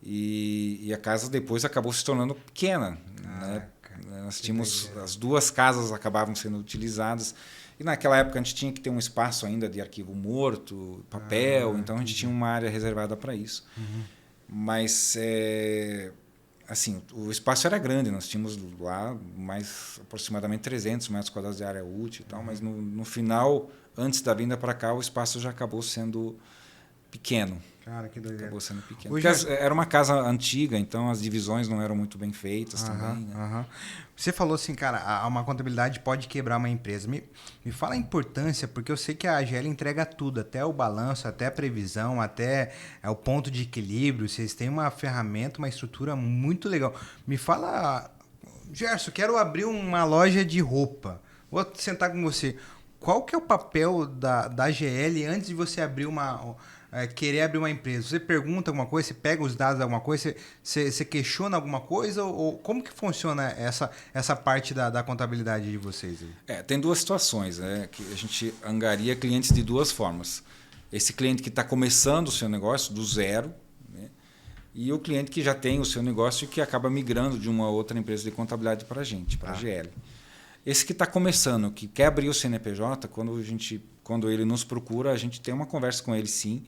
S3: E a casa depois acabou se tornando pequena. Né? Nós tínhamos, as duas casas acabavam sendo utilizadas. E naquela época a gente tinha que ter um espaço ainda de arquivo morto, papel, então a gente tinha uma área reservada para isso. Mas, assim, o espaço era grande, nós tínhamos lá mais aproximadamente 300 metros quadrados de área útil e tal, mas no final, antes da vinda para cá, o espaço já acabou sendo pequeno.
S1: Cara, que doideira.
S3: Acabou sendo pequeno. Porque era uma casa antiga, então as divisões não eram muito bem feitas também. Né?
S1: Você falou assim, cara, uma contabilidade pode quebrar uma empresa. Me fala a importância, porque eu sei que a AGL entrega tudo, até o balanço, até a previsão, até o ponto de equilíbrio. Vocês têm uma ferramenta, uma estrutura muito legal. Me fala, Gerson, quero abrir uma loja de roupa. Vou sentar com você. Qual que é o papel da AGL antes de você abrir querer abrir uma empresa? Você pergunta alguma coisa, você pega os dados de alguma coisa, você questiona alguma coisa? Ou como que funciona essa parte da contabilidade de vocês? Aí?
S3: Tem duas situações, né, que a gente angaria clientes de duas formas. Esse cliente que está começando o seu negócio do zero, né, e o cliente que já tem o seu negócio e que acaba migrando de uma outra empresa de contabilidade para a gente, para a GL. Esse que está começando, que quer abrir o CNPJ, quando ele nos procura, a gente tem uma conversa com ele, sim,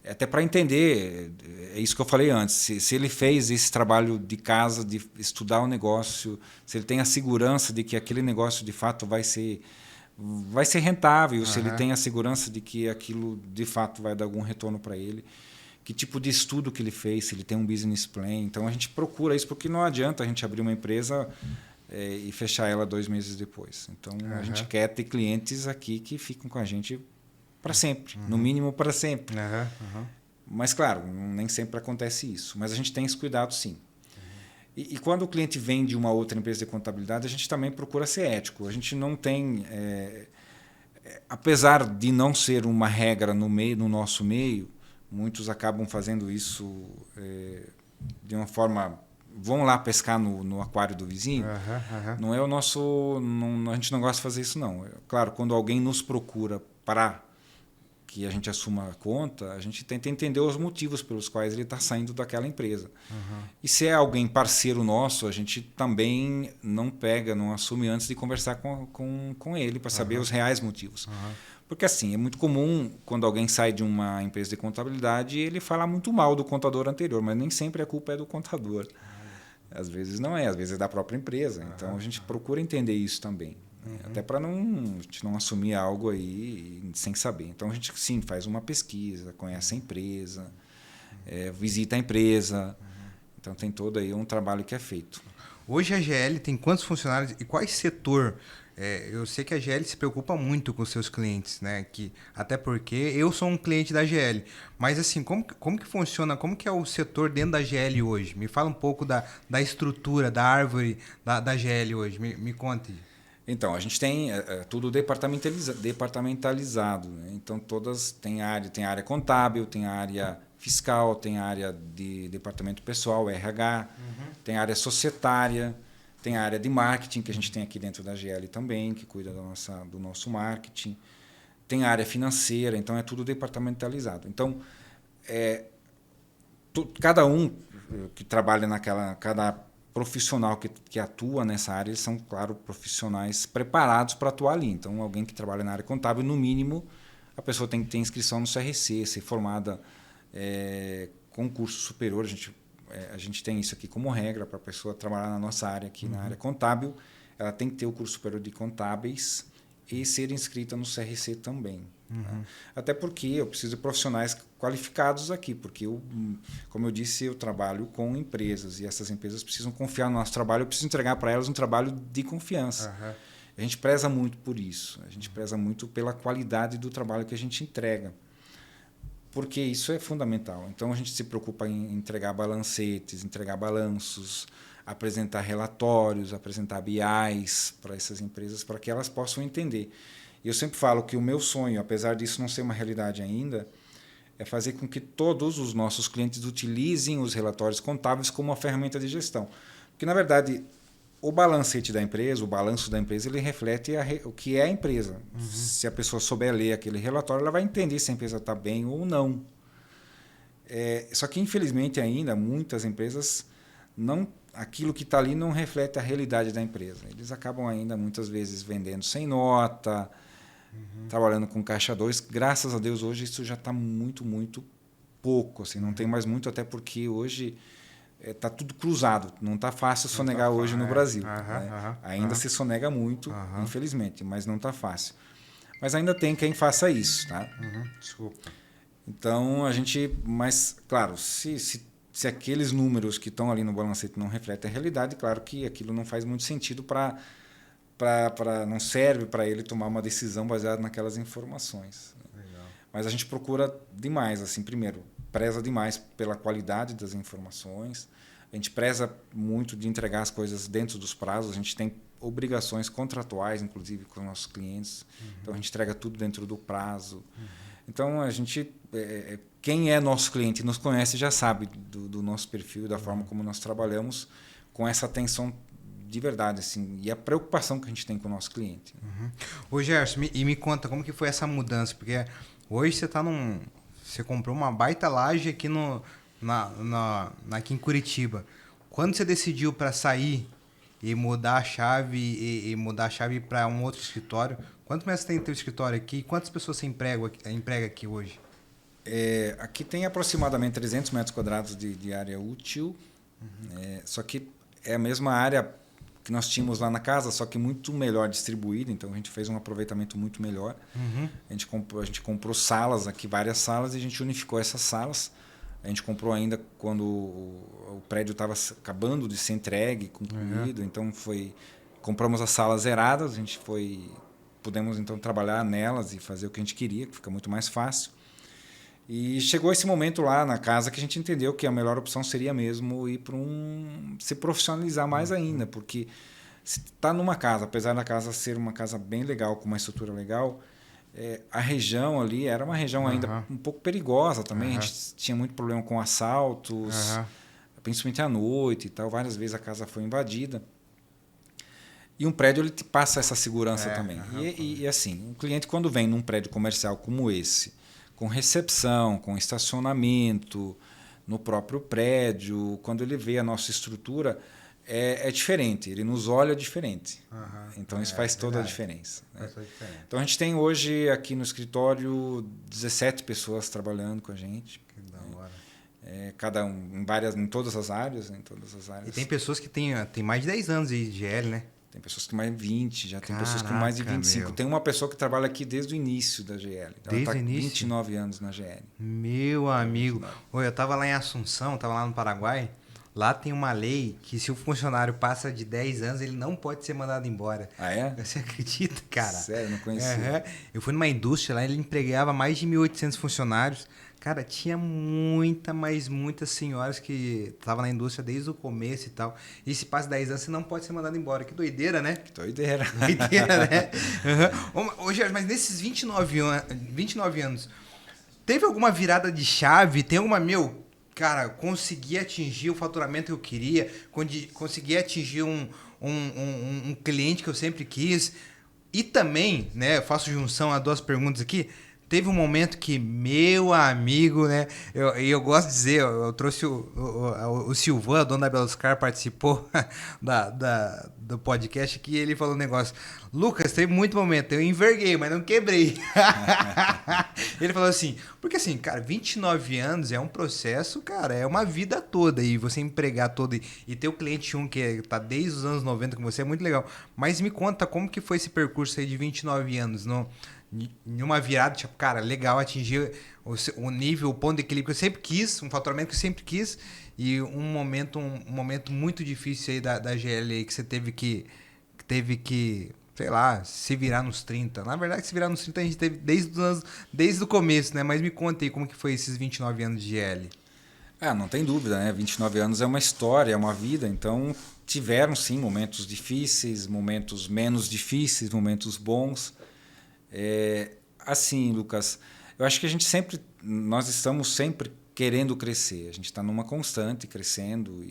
S3: até para entender, é isso que eu falei antes, se ele fez esse trabalho de casa, de estudar o negócio, se ele tem a segurança de que aquele negócio de fato vai ser rentável, se ele tem a segurança de que aquilo de fato vai dar algum retorno para ele, que tipo de estudo que ele fez, se ele tem um business plan. Então a gente procura isso, porque não adianta a gente abrir uma empresa e fechar ela 2 meses depois. Então a gente quer ter clientes aqui que ficam com a gente para sempre, no mínimo para sempre. Mas claro, nem sempre acontece isso, mas a gente tem esse cuidado, sim. E quando o cliente vem de uma outra empresa de contabilidade, a gente também procura ser ético. A gente não tem, apesar de não ser uma regra no nosso meio, muitos acabam fazendo isso de uma forma, vão lá pescar no aquário do vizinho. Não é o nosso, a gente não gosta de fazer isso, não. Claro, quando alguém nos procura para que a gente assuma a conta, a gente tenta entender os motivos pelos quais ele está saindo daquela empresa. E se é alguém parceiro nosso, a gente também não assume antes de conversar com ele para saber os reais motivos. Porque assim, é muito comum quando alguém sai de uma empresa de contabilidade ele falar muito mal do contador anterior, mas nem sempre a culpa é do contador. Às vezes não é, às vezes é da própria empresa. Então a gente procura entender isso também. Até para a gente não assumir algo aí sem saber. Então a gente sim faz uma pesquisa, conhece a empresa, visita a empresa. Então tem todo aí um trabalho que é feito.
S1: Hoje a GL tem quantos funcionários e qual setor? Eu sei que a GL se preocupa muito com os seus clientes, né? Até porque eu sou um cliente da GL. Mas assim, como que funciona? Como que é o setor dentro da GL hoje? Me fala um pouco da estrutura, da árvore da GL hoje. Me conte.
S3: Então, a gente tem tudo departamentalizado. Né? Então, todas tem área contábil, tem a área fiscal, tem a área de departamento pessoal, RH, tem a área societária, tem a área de marketing, que a gente tem aqui dentro da GL também, que cuida do nosso marketing. Tem a área financeira, então é tudo departamentalizado. Então, cada um que trabalha cada profissional que atua nessa área, eles são, claro, profissionais preparados para atuar ali. Então, alguém que trabalha na área contábil, no mínimo, a pessoa tem que ter inscrição no CRC, ser formada com curso superior. A gente tem isso aqui como regra para a pessoa trabalhar na nossa área aqui, na área contábil. Ela tem que ter o curso superior de contábeis e ser inscrita no CRC também. Tá? Até porque eu preciso de profissionais qualificados aqui, porque, como eu disse, eu trabalho com empresas e essas empresas precisam confiar no nosso trabalho, eu preciso entregar para elas um trabalho de confiança. A gente preza muito por isso, a gente preza muito pela qualidade do trabalho que a gente entrega, porque isso é fundamental. Então, a gente se preocupa em entregar balancetes, entregar balanços, apresentar relatórios, apresentar BIs para essas empresas, para que elas possam entender. E eu sempre falo que o meu sonho, apesar disso não ser uma realidade ainda, é fazer com que todos os nossos clientes utilizem os relatórios contábeis como uma ferramenta de gestão. Porque, na verdade, o balancete da empresa, o balanço da empresa, ele reflete o que é a empresa. Se a pessoa souber ler aquele relatório, ela vai entender se a empresa está bem ou não. Só que, infelizmente, ainda, muitas empresas aquilo que está ali não reflete a realidade da empresa. Eles acabam ainda, muitas vezes, vendendo sem nota, trabalhando com caixa 2. Graças a Deus, hoje isso já está muito, muito pouco. Assim, não tem mais muito, até porque hoje está tudo cruzado. Não está fácil sonegar hoje no Brasil. Ainda se sonega muito, infelizmente, mas não está fácil. Mas ainda tem quem faça isso. Tá?
S1: Desculpa.
S3: Então, mas, claro, se aqueles números que estão ali no balancete não refletem a realidade, claro que aquilo não faz muito sentido não serve para ele tomar uma decisão baseada naquelas informações.
S1: Legal.
S3: Mas a gente procura demais, assim, primeiro, preza demais pela qualidade das informações, a gente preza muito de entregar as coisas dentro dos prazos, a gente tem obrigações contratuais, inclusive, com os nossos clientes, então a gente entrega tudo dentro do prazo. Então, a gente, quem é nosso cliente e nos conhece já sabe do nosso perfil, da forma como nós trabalhamos, com essa atenção de verdade, assim, e a preocupação que a gente tem com o nosso cliente.
S1: Ô, Gerson, me conta como que foi essa mudança, porque hoje você comprou uma baita laje aqui aqui em Curitiba. Quando você decidiu para sair e mudar a chave para um outro escritório, quantos metros tem teu escritório aqui? Quantas pessoas você emprega aqui hoje?
S3: Aqui tem aproximadamente 300 metros quadrados de área útil, só que é a mesma área que nós tínhamos lá na casa, só que muito melhor distribuída, então a gente fez um aproveitamento muito melhor. A gente comprou salas aqui, várias salas, e a gente unificou essas salas. A gente comprou ainda quando o prédio estava acabando de ser entregue, concluído, então compramos as salas zeradas, pudemos então trabalhar nelas e fazer o que a gente queria, que fica muito mais fácil. E chegou esse momento lá na casa que a gente entendeu que a melhor opção seria mesmo ir para se profissionalizar mais ainda, porque se está numa casa, apesar da casa ser uma casa bem legal, com uma estrutura legal, a região ali era uma região ainda um pouco perigosa também. A gente tinha muito problema com assaltos, principalmente à noite e tal. Várias vezes a casa foi invadida. E um prédio ele te passa essa segurança também. E assim, um cliente quando vem num prédio comercial como esse, com recepção, com estacionamento, no próprio prédio, quando ele vê a nossa estrutura, é diferente, ele nos olha diferente. Então isso faz toda a diferença. Né? Então a gente tem hoje aqui no escritório 17 pessoas trabalhando com a gente.
S1: Que da hora.
S3: Cada um em todas as áreas. Né? Em todas as áreas.
S1: E tem pessoas que têm mais de 10 anos de GL, né?
S3: Tem pessoas que mais de 20, já tem pessoas com mais de 25.
S1: Meu.
S3: Tem uma pessoa que trabalha aqui desde o início da GL. Ela está 29 anos na GL.
S1: Meu amigo. Oi, eu estava lá em Assunção, estava lá no Paraguai. Lá tem uma lei que se o funcionário passa de 10 anos, ele não pode ser mandado embora.
S3: Ah, é?
S1: Você acredita, cara?
S3: Sério, não conhecia.
S1: Eu fui numa indústria lá, ele empregava mais de 1.800 funcionários. Cara, tinha muita, mas muitas senhoras que estavam na indústria desde o começo e tal. E se passa 10 anos, você não pode ser mandado embora. Que doideira, né?
S3: Que doideira.
S1: Doideira, né? Ô, Gerson, mas nesses 29 anos, teve alguma virada de chave? Tem alguma, cara, consegui atingir o faturamento que eu queria, consegui atingir um cliente que eu sempre quis. E também, né, eu faço junção a duas perguntas aqui. Teve um momento que, meu amigo, né? Eu gosto de dizer, eu trouxe o Silvan, dono da Beluscar, participou do podcast aqui, e ele falou um negócio. Lucas, teve muito momento, eu enverguei, mas não quebrei. Ele falou assim, porque assim, cara, 29 anos é um processo, cara, é uma vida toda. E você empregar todo e ter o cliente que tá desde os anos 90 com você é muito legal. Mas me conta como que foi esse percurso aí de 29 anos, em uma virada, tipo, cara, legal, atingir o nível, o ponto de equilíbrio que eu sempre quis, um faturamento que eu sempre quis, e um momento muito difícil aí da GL aí, que você teve que, sei lá, se virar nos 30. Na verdade, se virar nos 30 a gente teve desde o começo, né? Mas me conta aí como que foi esses 29 anos de GL.
S3: Não tem dúvida, né? 29 anos é uma história, é uma vida, então tiveram sim momentos difíceis, momentos menos difíceis, momentos bons. Assim, Lucas, eu acho que nós estamos sempre querendo crescer, a gente está numa constante crescendo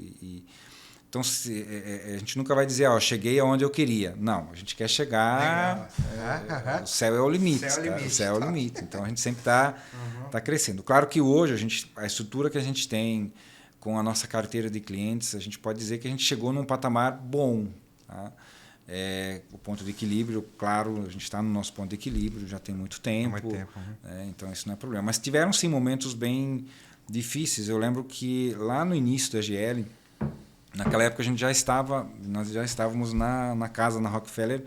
S3: então a gente nunca vai dizer, cheguei aonde eu queria. Não, a gente quer chegar, o céu é o limite, o céu é o limite. Então a gente sempre está crescendo. Claro que hoje a estrutura que a gente tem com a nossa carteira de clientes, a gente pode dizer que a gente chegou num patamar bom, tá? O ponto de equilíbrio, claro, a gente está no nosso ponto de equilíbrio, já tem muito tempo. Então isso não é problema. Mas tiveram sim momentos bem difíceis. Eu lembro que lá no início da GL, naquela época nós já estávamos na casa, na Rockefeller,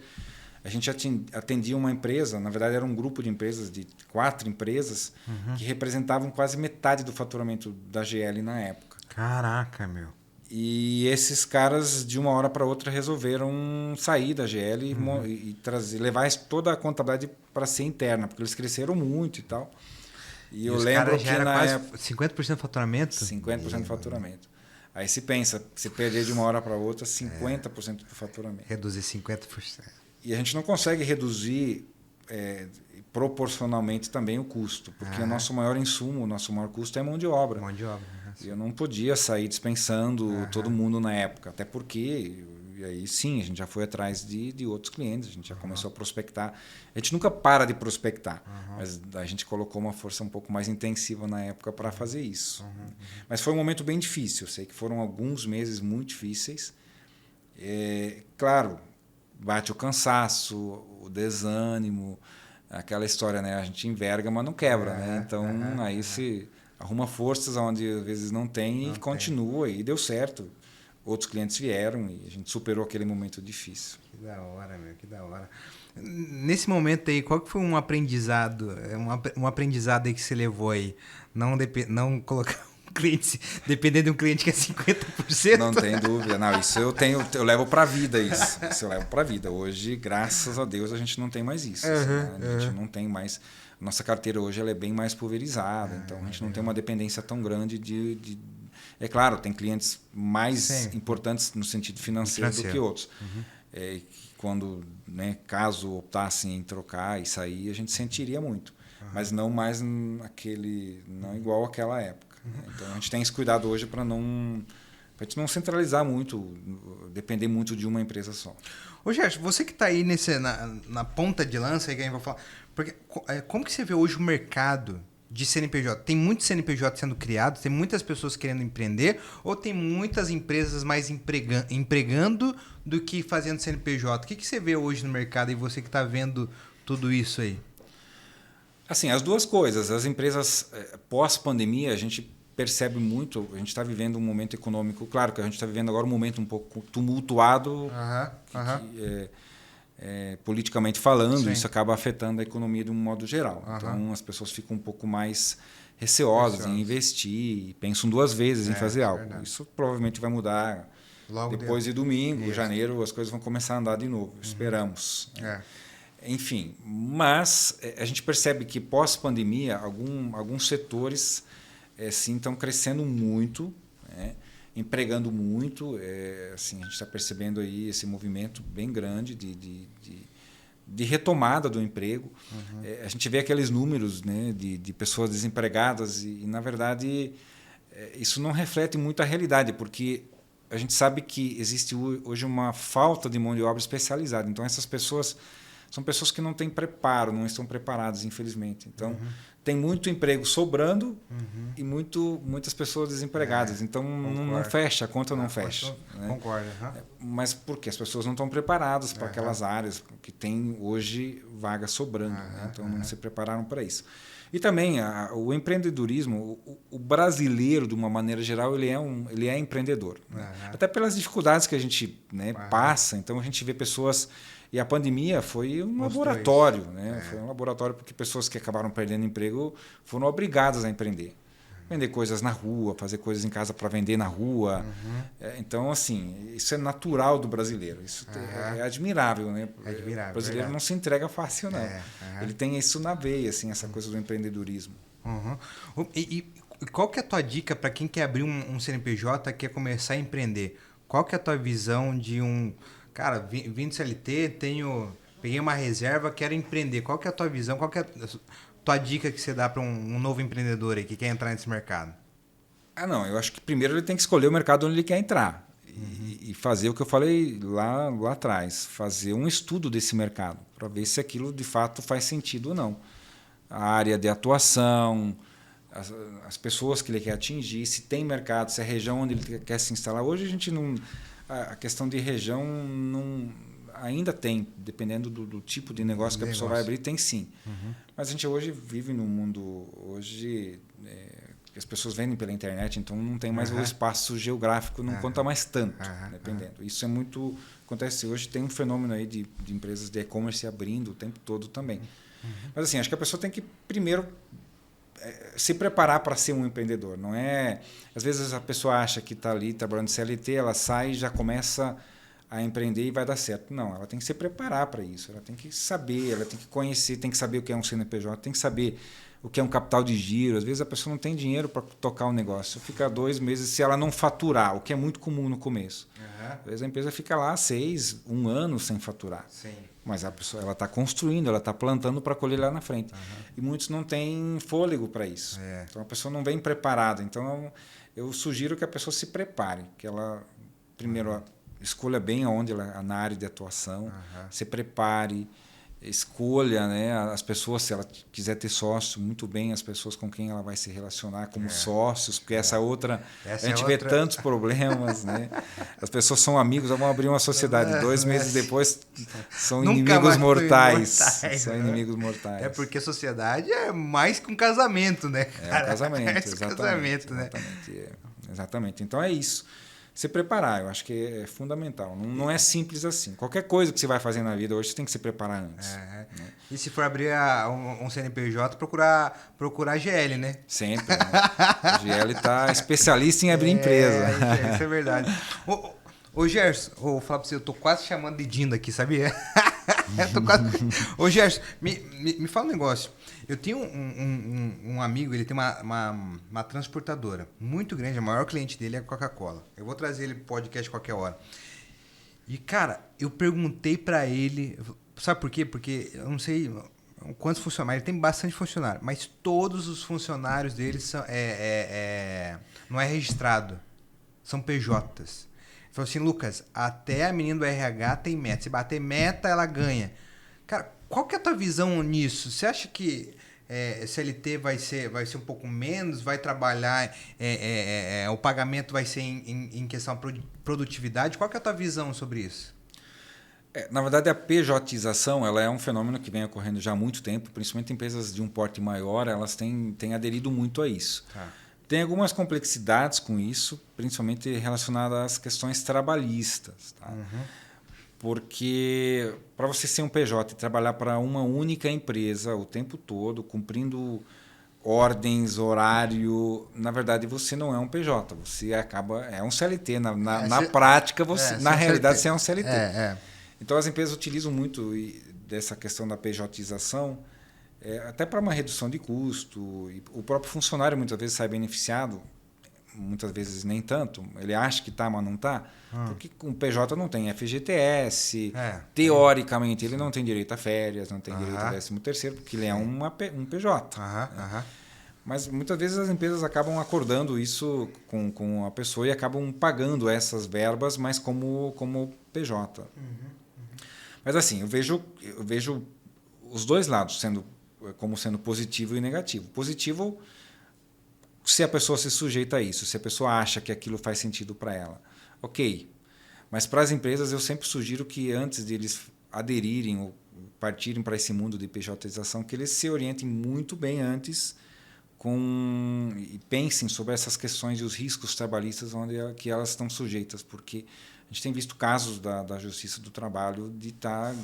S3: a gente atendia uma empresa, na verdade era um grupo de empresas, de 4 empresas, que representavam quase metade do faturamento da GL na época.
S1: Caraca, meu.
S3: E esses caras, de uma hora para outra, resolveram sair da GL e levar toda a contabilidade para ser interna, porque eles cresceram muito e tal. E eu lembro que na época...
S1: 50% do faturamento?
S3: 50% do faturamento. Aí se pensa, se perder de uma hora para outra, 50% do faturamento.
S1: Reduzir 50%.
S3: E a gente não consegue reduzir proporcionalmente também o custo, porque o nosso maior insumo, o nosso maior custo é mão de obra.
S1: Mão de obra.
S3: E eu não podia sair dispensando todo mundo na época, até porque, e aí sim, a gente já foi atrás de outros clientes, a gente já começou a prospectar. A gente nunca para de prospectar, mas a gente colocou uma força um pouco mais intensiva na época para fazer isso. Mas foi um momento bem difícil, eu sei que foram alguns meses muito difíceis. Claro, bate o cansaço, o desânimo, aquela história, né? A gente enverga, mas não quebra, né? Então, aí se arruma forças onde às vezes não tem e continua, e deu certo. Outros clientes vieram e a gente superou aquele momento difícil.
S1: Que da hora, meu, que da hora. Nesse momento aí, qual que foi um aprendizado, um aprendizado aí que você levou aí? Não colocar um cliente, dependendo de um cliente que é 50%?
S3: Não tem dúvida. Não, isso eu levo para a vida isso. Isso eu levo para a vida. Hoje, graças a Deus, a gente não tem mais isso. Né? A gente não tem mais... Nossa carteira hoje ela é bem mais pulverizada, então a gente não tem uma dependência tão grande É claro, tem clientes mais importantes no sentido financeiro do que outros. Quando, né, caso optassem em trocar e sair, a gente sentiria muito. Mas não mais não igual àquela época. Então a gente tem esse cuidado hoje para a gente não centralizar muito, depender muito de uma empresa só.
S1: Ô Gerson, você que está aí na ponta de lança, aí que a gente vai falar, porque, como que você vê hoje o mercado de CNPJ? Tem muito CNPJ sendo criado, tem muitas pessoas querendo empreender, ou tem muitas empresas mais empregando do que fazendo CNPJ? O que você vê hoje no mercado e você que está vendo tudo isso aí?
S3: Assim, as duas coisas. As empresas, pós-pandemia, a gente percebe muito, a gente está vivendo um momento econômico, claro que a gente está vivendo agora um momento um pouco tumultuado, politicamente falando, isso acaba afetando a economia de um modo geral. Então as pessoas ficam um pouco mais receosas em investir, pensam 2 vezes em fazer algo. Verdade. Isso provavelmente vai mudar logo depois de domingo, janeiro, as coisas vão começar a andar de novo, esperamos. Enfim, mas a gente percebe que pós-pandemia, alguns setores sim estão crescendo muito, né? Empregando muito. Assim, a gente está percebendo aí esse movimento bem grande de retomada do emprego. A gente vê aqueles números, né, de pessoas desempregadas e na verdade, isso não reflete muito a realidade, porque a gente sabe que existe hoje uma falta de mão de obra especializada. Então, essas pessoas são pessoas que não têm preparo, não estão preparadas, infelizmente. Então, tem muito emprego sobrando e muitas pessoas desempregadas. Então, não fecha, a conta não fecha. Né?
S1: Concordo.
S3: Mas por quê? As pessoas não estão preparadas para aquelas áreas que tem hoje vagas sobrando. Né? Então, não se prepararam para isso. E também o empreendedorismo, o brasileiro, de uma maneira geral, ele é empreendedor. Né? Até pelas dificuldades que a gente, né, passa. Então, a gente vê pessoas... E a pandemia foi um laboratório. Né? Foi um laboratório porque pessoas que acabaram perdendo emprego foram obrigadas a empreender. Vender coisas na rua, fazer coisas em casa para vender na rua. Então, assim, isso é natural do brasileiro. Isso é admirável. Né?
S1: É admirável,
S3: o brasileiro não se entrega fácil, não. Ele tem isso na veia, assim, essa coisa do empreendedorismo.
S1: E qual que é a tua dica para quem quer abrir um CNPJ, quer começar a empreender? Qual que é a tua visão de um... Cara, vim de CLT, peguei uma reserva, quero empreender. Qual que é a tua visão? Qual que é a tua dica que você dá para um novo empreendedor aí que quer entrar nesse mercado?
S3: Não, eu acho que primeiro ele tem que escolher o mercado onde ele quer entrar e fazer o que eu falei lá atrás, fazer um estudo desse mercado para ver se aquilo de fato faz sentido ou não. A área de atuação, as pessoas que ele quer atingir, se tem mercado, se é a região onde ele quer se instalar. Hoje a gente não... A questão de região ainda tem, dependendo do tipo de negócio que a pessoa vai abrir, tem sim. Mas a gente hoje vive num mundo que as pessoas vendem pela internet, então não tem mais o espaço geográfico, não conta mais tanto, dependendo. Isso é muito... Acontece hoje, tem um fenômeno aí de empresas de e-commerce abrindo o tempo todo também. Mas assim, acho que a pessoa tem que primeiro se preparar para ser um empreendedor. Não é... Às vezes a pessoa acha que está ali trabalhando de CLT, ela sai e já começa a empreender e vai dar certo. Não, ela tem que se preparar para isso. Ela tem que saber, ela tem que conhecer, tem que saber o que é um CNPJ, tem que saber o que é um capital de giro. Às vezes a pessoa não tem dinheiro para tocar o negócio. Fica 2 meses se ela não faturar, o que é muito comum no começo. Às vezes a empresa fica lá 6, 1 ano sem faturar.
S1: Sim.
S3: Mas a pessoa ela está construindo, ela está plantando para colher lá na frente. E muitos não têm fôlego para isso. Então a pessoa não vem preparada. Então eu sugiro que a pessoa se prepare, que ela primeiro escolha bem aonde ela, na área de atuação, se prepare, escolha, né, as pessoas, se ela quiser ter sócio, muito bem as pessoas com quem ela vai se relacionar como sócios, porque a gente vê tantos problemas, né? As pessoas são amigos, vão abrir uma sociedade, 2 meses depois são inimigos mortais. São inimigos mortais.
S1: É porque a sociedade é mais que um casamento, né, cara?
S3: É um casamento,
S1: mais
S3: exatamente.
S1: Casamento, né?
S3: Exatamente. Então é isso. Se preparar, eu acho que é fundamental. Não é simples assim. Qualquer coisa que você vai fazer na vida hoje, você tem que se preparar antes. Né?
S1: E se for abrir um CNPJ, procurar a GL, né?
S3: Sempre. Né? A GL está especialista em abrir empresa.
S1: Isso é verdade. Ô Gerson, vou falar para você, eu tô quase chamando de Dinda aqui, sabia? Ô Gerson, me fala um negócio. Eu tenho um amigo, ele tem uma transportadora muito grande, a maior cliente dele é a Coca-Cola. Eu vou trazer ele pro podcast qualquer hora. E, cara, eu perguntei para ele, sabe por quê? Porque eu não sei quantos funcionários, ele tem bastante funcionário, mas todos os funcionários dele são, não é registrado, são PJs. Ele falou assim, Lucas, até a menina do RH tem meta, se bater meta, ela ganha. Cara, qual que é a tua visão nisso? Você acha que CLT vai ser um pouco menos, vai trabalhar, o pagamento vai ser em questão de produtividade? Qual que é a tua visão sobre isso?
S3: Na verdade, a PJização ela é um fenômeno que vem ocorrendo já há muito tempo, principalmente empresas de um porte maior, elas têm aderido muito a isso. Tem algumas complexidades com isso, principalmente relacionadas às questões trabalhistas. Tá? Porque para você ser um PJ e trabalhar para uma única empresa o tempo todo, cumprindo ordens, horário, na verdade você não é um PJ, você é um CLT. Na prática, na realidade, você é um CLT. Então as empresas utilizam muito dessa questão da pejotização, até para uma redução de custo, e o próprio funcionário muitas vezes sai beneficiado, muitas vezes nem tanto, ele acha que está, mas não está, porque com o PJ não tem FGTS, teoricamente ele não tem direito a férias, não tem direito a 13º, porque ele é um PJ. Mas muitas vezes as empresas acabam acordando isso com a pessoa e acabam pagando essas verbas, mas como PJ. Mas assim, eu vejo os dois lados como sendo positivo e negativo. Positivo, se a pessoa se sujeita a isso, se a pessoa acha que aquilo faz sentido para ela. Ok, mas para as empresas eu sempre sugiro que antes de eles aderirem ou partirem para esse mundo de PJização, que eles se orientem muito bem antes e pensem sobre essas questões e os riscos trabalhistas que elas estão sujeitas, porque a gente tem visto casos da Justiça do Trabalho de estar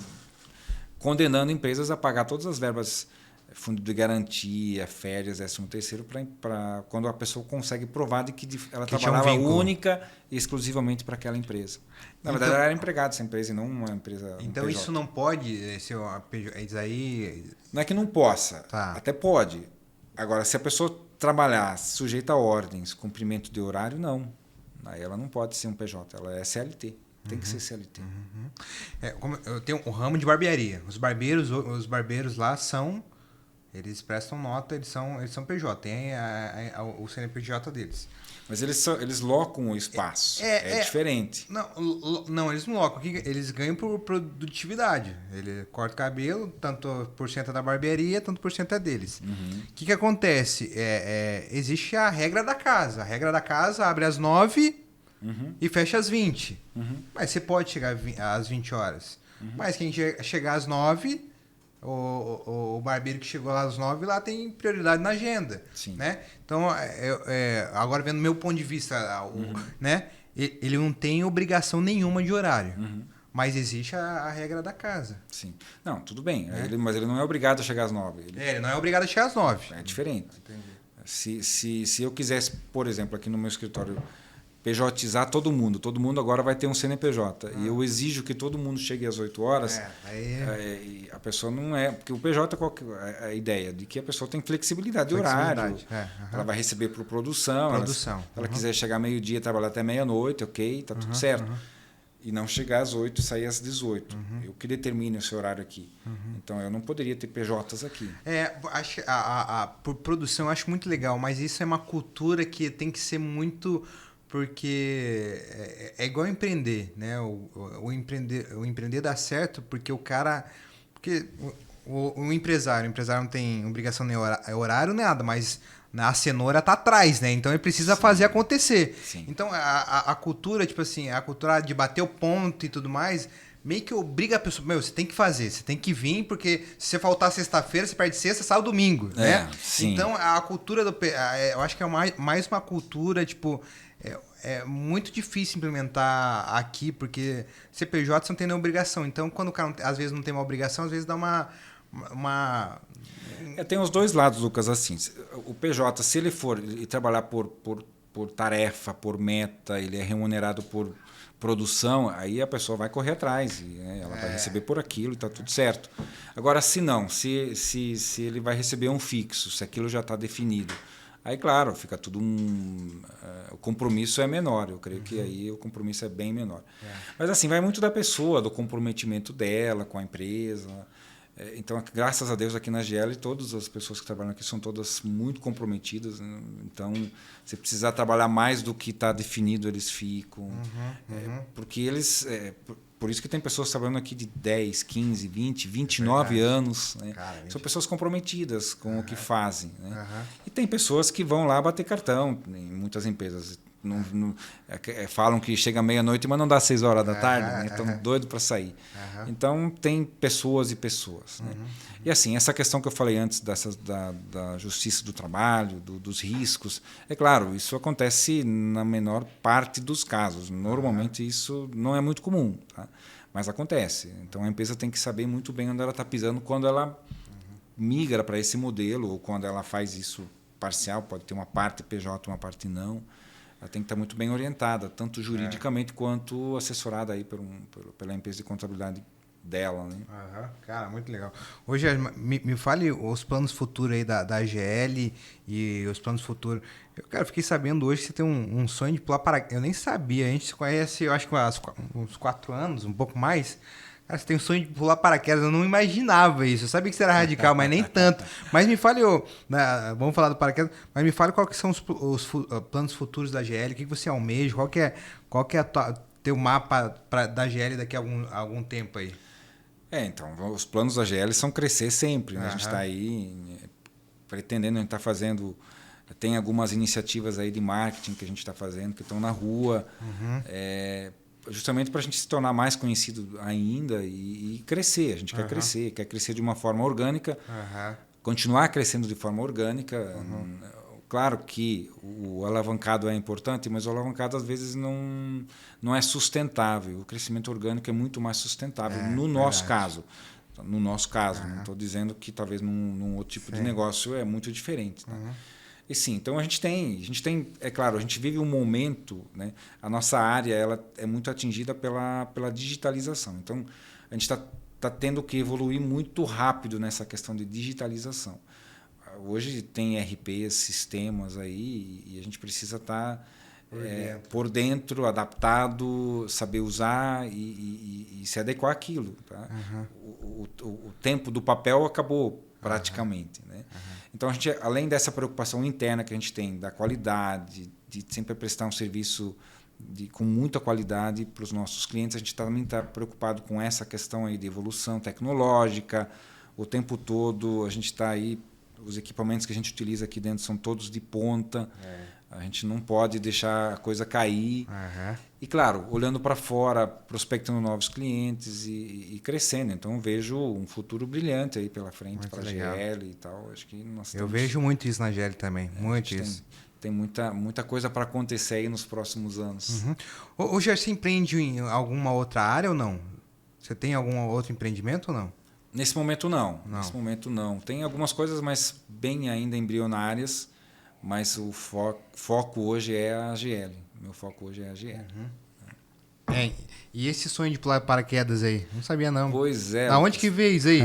S3: condenando empresas a pagar todas as verbas, fundo de garantia, férias, 13º, para quando a pessoa consegue provar de que ela trabalhava única e exclusivamente para aquela empresa. Na verdade, ela era empregada dessa empresa e não uma empresa.
S1: Então isso não pode ser isso aí.
S3: Não é que não possa, até pode. Agora, se a pessoa trabalhar sujeita a ordens, cumprimento de horário, não. Aí ela não pode ser um PJ, ela é CLT. Tem que ser CLT.
S1: Eu tenho um ramo de barbearia. Os barbeiros lá são... Eles prestam nota, eles são PJ, tem o CNPJ deles.
S3: Mas eles locam o espaço, é diferente.
S1: Não, eles não locam, eles ganham por produtividade. Ele corta o cabelo, tanto por cento é da barbearia, tanto por cento é deles. O que acontece? Existe a regra da casa. A regra da casa abre às 9 e fecha às 20. Mas você pode chegar às 20 horas. Mas quem chegar às 9... O barbeiro que chegou lá às 9 lá tem prioridade na agenda. Né? Então, agora vendo do meu ponto de vista, né? Ele não tem obrigação nenhuma de horário. Mas existe a regra da casa.
S3: Sim. Não, tudo bem. Mas ele não é obrigado a chegar às 9.
S1: Ele não é obrigado a chegar às 9.
S3: É diferente. Entendi. Se eu quisesse, por exemplo, aqui no meu escritório, PJizar todo mundo agora vai ter um CNPJ. E eu exijo que todo mundo chegue às 8 horas. E a pessoa não é... Porque o PJ, qual que é a ideia? De que a pessoa tem flexibilidade de horário. Ela vai receber por produção. Se ela quiser chegar meio-dia, trabalhar até meia-noite, ok, está tudo certo. E não chegar às 8 e sair às 18. Eu que determino esse horário aqui. Então, eu não poderia ter PJs aqui.
S1: Por produção eu acho muito legal, mas isso é uma cultura que tem que ser muito... Porque é igual empreender, né? O empreender dá certo porque o cara... Porque o empresário não tem obrigação nem horário, nada, mas a cenoura tá atrás, né? Então ele precisa fazer acontecer. Então a cultura, tipo assim, a cultura de bater o ponto e tudo mais, meio que obriga a pessoa... Você tem que fazer, você tem que vir, porque se você faltar sexta-feira, você perde sexta, sai o domingo, né? Então a cultura eu acho que é mais uma cultura, tipo... É muito difícil implementar aqui, porque CPJ você não tem nenhuma obrigação. Então, quando o cara às vezes não tem uma obrigação, às vezes dá uma...
S3: Tem os dois lados, Lucas, assim. O PJ, se ele for trabalhar por tarefa, por meta, ele é remunerado por produção, aí a pessoa vai correr atrás, ela vai receber por aquilo e está tudo certo. Agora, se não, se ele vai receber um fixo, se aquilo já está definido, aí, claro, fica tudo o compromisso é menor. Eu creio que aí o compromisso é bem menor. Mas, assim, vai muito da pessoa, do comprometimento dela com a empresa. Então, graças a Deus, aqui na GL, todas as pessoas que trabalham aqui são todas muito comprometidas. Né? Então, se precisar trabalhar mais do que está definido, eles ficam. Porque eles... Por isso que tem pessoas trabalhando aqui de 10, 15, 20, 29 anos. Né? São pessoas comprometidas com o que fazem. Né? E tem pessoas que vão lá bater cartão, em muitas empresas. Falam que chega meia-noite, mas não dá 6 horas da tarde, né? Estão doidos para sair. Então, tem pessoas e pessoas. Né? E assim, essa questão que eu falei antes da justiça do trabalho, dos riscos, é claro, isso acontece na menor parte dos casos. Normalmente, isso não é muito comum, tá? Mas acontece. Então, a empresa tem que saber muito bem onde ela está pisando quando ela migra para esse modelo, ou quando ela faz isso parcial, pode ter uma parte PJ, uma parte não. Ela tem que estar muito bem orientada, tanto juridicamente quanto assessorada aí pela empresa de contabilidade dela, né?
S1: Aham, cara, muito legal. Hoje, me fale os planos futuros aí da AGL e os planos futuros. Eu, cara, fiquei sabendo hoje que você tem um sonho de pular paraquedas. Eu nem sabia, a gente se conhece, eu acho que uns 4 anos, um pouco mais. Cara, você tem um sonho de pular paraquedas, eu não imaginava isso. Eu sabia que você era radical, mas nem tanto. Mas me fale, vamos falar do paraquedas, mas me fale quais que são os planos futuros da AGL, o que você almeja, qual que é teu mapa da AGL daqui a algum tempo aí.
S3: Então, os planos da GL são crescer sempre, né? A gente está aí pretendendo, a gente está fazendo, tem algumas iniciativas aí de marketing que a gente está fazendo, que estão na rua, justamente para a gente se tornar mais conhecido ainda e crescer. A gente quer crescer de uma forma orgânica, continuar crescendo de forma orgânica. Claro que o alavancado é importante, mas o alavancado às vezes não é sustentável. O crescimento orgânico é muito mais sustentável, no nosso caso. No nosso caso, não estou dizendo que talvez num outro tipo de negócio é muito diferente. Né? E sim, então a gente tem, é claro, a gente vive um momento, né? A nossa área ela é muito atingida pela digitalização. Então a gente está tendo que evoluir muito rápido nessa questão de digitalização. Hoje tem RPs, sistemas aí, e a gente precisa estar por dentro, adaptado, saber usar e se adequar àquilo. Tá? O tempo do papel acabou praticamente. Né? Então, a gente, além dessa preocupação interna que a gente tem da qualidade, de sempre prestar um serviço com muita qualidade para os nossos clientes, a gente também está preocupado com essa questão aí de evolução tecnológica. O tempo todo a gente está aí. Os equipamentos que a gente utiliza aqui dentro são todos de ponta. A gente não pode deixar a coisa cair. E, claro, olhando para fora, prospectando novos clientes e crescendo. Então, eu vejo um futuro brilhante aí pela frente para a GL e tal. Acho que
S1: eu vejo muito isso na GL também. Muito isso.
S3: Tem muita coisa para acontecer aí nos próximos anos.
S1: Hoje você empreende em alguma outra área ou não? Você tem algum outro empreendimento ou não?
S3: Nesse momento, não. Nesse momento, não. Tem algumas coisas, mas bem ainda embrionárias, mas o foco hoje é a AGL. Meu foco hoje é a AGL.
S1: E esse sonho de pular paraquedas aí? Não sabia, não.
S3: Pois é.
S1: Da onde que veio isso aí?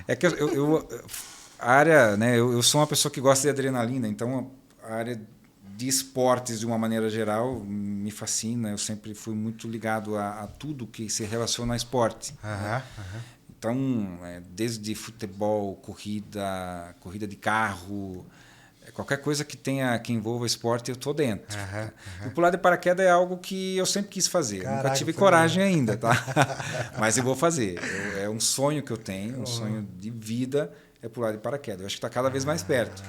S3: É que a área, né, eu sou uma pessoa que gosta de adrenalina, então a área de esportes, de uma maneira geral, me fascina. Eu sempre fui muito ligado a tudo que se relaciona a esporte. Então, desde futebol, corrida de carro, qualquer coisa que envolva esporte, eu estou dentro. E pular de paraquedas é algo que eu sempre quis fazer. Caraca, nunca tive coragem ainda, tá? Mas eu vou fazer. É um sonho que eu tenho, um sonho de vida, é pular de paraquedas. Eu acho que está cada vez mais perto.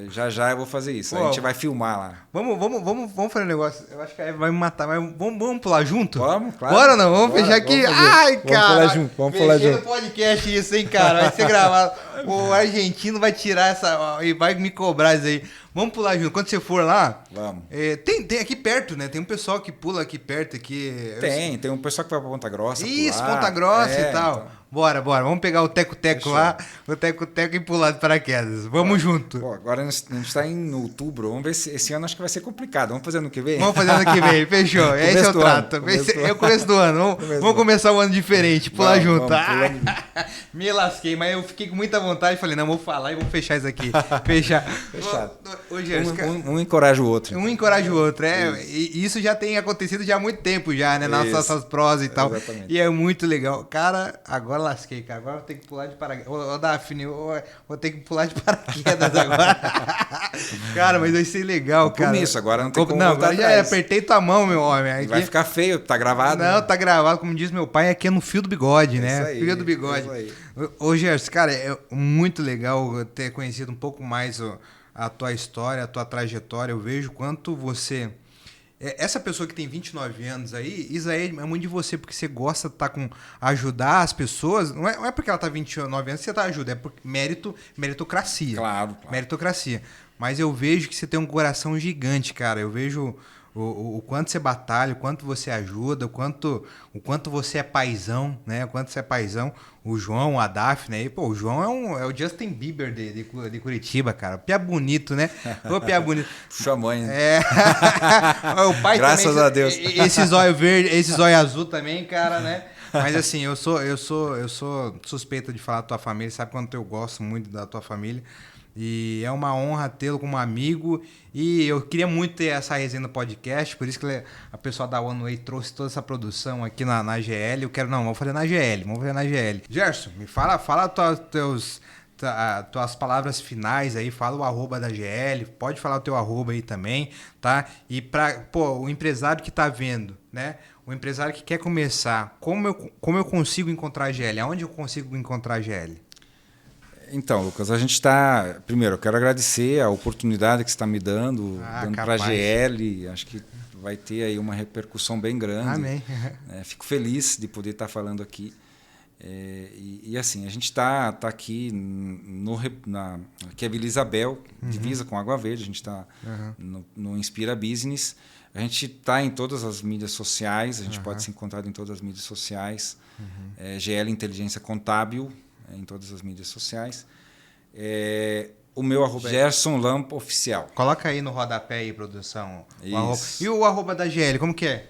S3: Já eu vou fazer isso. A gente vai filmar lá.
S1: Vamos fazer um negócio. Eu acho que aí vai me matar, mas vamos pular junto?
S3: Vamos, claro.
S1: Bora não? Vamos fechar aqui. Ai, cara.
S3: Vamos pular junto.
S1: No podcast isso, hein, cara. Vai ser gravado. O argentino vai tirar essa e vai me cobrar isso aí. Vamos pular junto. Quando você for lá...
S3: Vamos.
S1: Tem aqui perto, né? Tem um pessoal que pula aqui perto.
S3: Tem um pessoal que vai pra Ponta Grossa.
S1: Isso, pular. Ponta Grossa e tal. Então. Bora. Vamos pegar o teco-teco lá. O teco-teco e pular de paraquedas. Vamos junto.
S3: Agora a gente está em outubro. Vamos ver se esse ano acho que vai ser complicado. Vamos fazer ano que vem?
S1: Vamos fazer ano que vem. Fechou. Esse é o trato. É o começo do ano. Vamos começar o ano diferente. Pular junto. Me lasquei, mas eu fiquei com muita vontade. Falei, não, vou falar e vou fechar isso aqui. Fechado.
S3: Um encoraja o outro.
S1: Um encoraja o outro. E isso já tem acontecido já há muito tempo já, né? Nas nossas prosas e tal.
S3: Exatamente.
S1: E é muito legal. Cara, agora lasquei, cara. Agora eu vou ter que pular de paraquedas. Ô, Daphne, vou ter que pular de paraquedas agora. Cara, mas vai ser legal, cara.
S3: Isso, agora não tem como
S1: Não, agora já apertei tua mão, meu homem. Aqui...
S3: Vai ficar feio, tá gravado?
S1: Não,
S3: né?
S1: tá gravado. Como diz meu pai, aqui é no fio do bigode, né?
S3: Isso aí,
S1: fio do bigode.
S3: Isso aí.
S1: Ô, Gerson, cara, é muito legal ter conhecido um pouco mais a tua história, a tua trajetória. Eu vejo quanto você... Essa pessoa que tem 29 anos aí, isso aí é muito de você, porque você gosta de ajudar as pessoas. Não é porque ela tá 29 anos que você tá ajudando, é por meritocracia.
S3: Claro.
S1: Meritocracia. Mas eu vejo que você tem um coração gigante, cara. Eu vejo o quanto você batalha, o quanto você ajuda, o quanto você é paizão, né? O quanto você é paizão. O João, a Daphne aí, pô, o João é o Justin Bieber de Curitiba, cara. Pia bonito, né? Ô, pia bonito.
S3: Puxa a mãe, né?
S1: O pai
S3: Graças
S1: também,
S3: a Deus.
S1: Esse zóio verde, esse zóio azul também, cara, né? Mas assim, eu sou suspeito de falar da tua família, sabe quanto eu gosto muito da tua família. E é uma honra tê-lo como amigo. E eu queria muito ter essa resenha no podcast, por isso que a pessoa da One Way trouxe toda essa produção aqui na GL. Eu quero, não, vamos fazer na GL. Gerson, me fala tuas palavras finais aí, fala o arroba da GL, pode falar o teu arroba aí também, tá? E o empresário que tá vendo, né? O empresário que quer começar, como eu consigo encontrar a GL? Aonde eu consigo encontrar a GL?
S3: Então, Lucas, a gente está... Primeiro, eu quero agradecer a oportunidade que você está me dando para a GL. Acho que vai ter aí uma repercussão bem grande.
S1: Amém.
S3: Fico feliz de poder estar falando aqui. E assim, a gente está aqui aqui é Vila Isabel, divisa com Água Verde. A gente está no Inspira Business. A gente está em todas as mídias sociais. A gente pode ser encontrado em todas as mídias sociais. GL Inteligência Contábil, em todas as mídias sociais. O meu arroba é Gerson Lampa Oficial.
S1: Coloca aí no rodapé aí, produção.
S3: Isso.
S1: E o arroba da GL, como que é?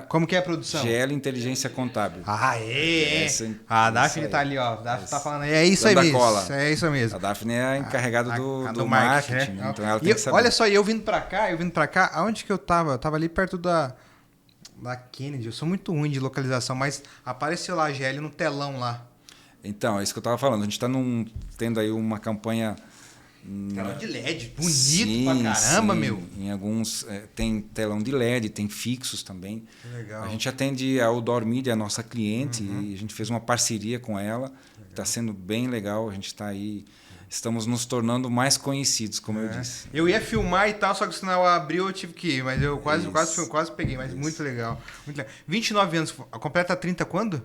S1: Como que é a produção?
S3: GL Inteligência Contábil.
S1: A Daphne tá ali, ó. A Daphne tá falando. É isso aí mesmo. É isso mesmo.
S3: A Daphne é a encarregada do marketing, né? Então ela tem que saber.
S1: Olha só, eu vindo pra cá, aonde que eu tava? Eu tava ali perto da Kennedy. Eu sou muito ruim de localização, mas apareceu lá a GL no telão lá.
S3: Então, é isso que eu estava falando. A gente está tendo aí uma campanha...
S1: Telão de LED, bonito pra caramba, meu.
S3: Em alguns tem telão de LED, tem fixos também.
S1: Legal.
S3: A gente atende a Outdoor Media, a nossa cliente, e a gente fez uma parceria com ela. Está sendo bem legal. A gente está aí... Estamos nos tornando mais conhecidos, como eu disse.
S1: Eu ia filmar e tal, só que o sinal abriu, eu tive que ir. Mas eu quase peguei, mas muito legal. 29 anos. Completa 30 quando?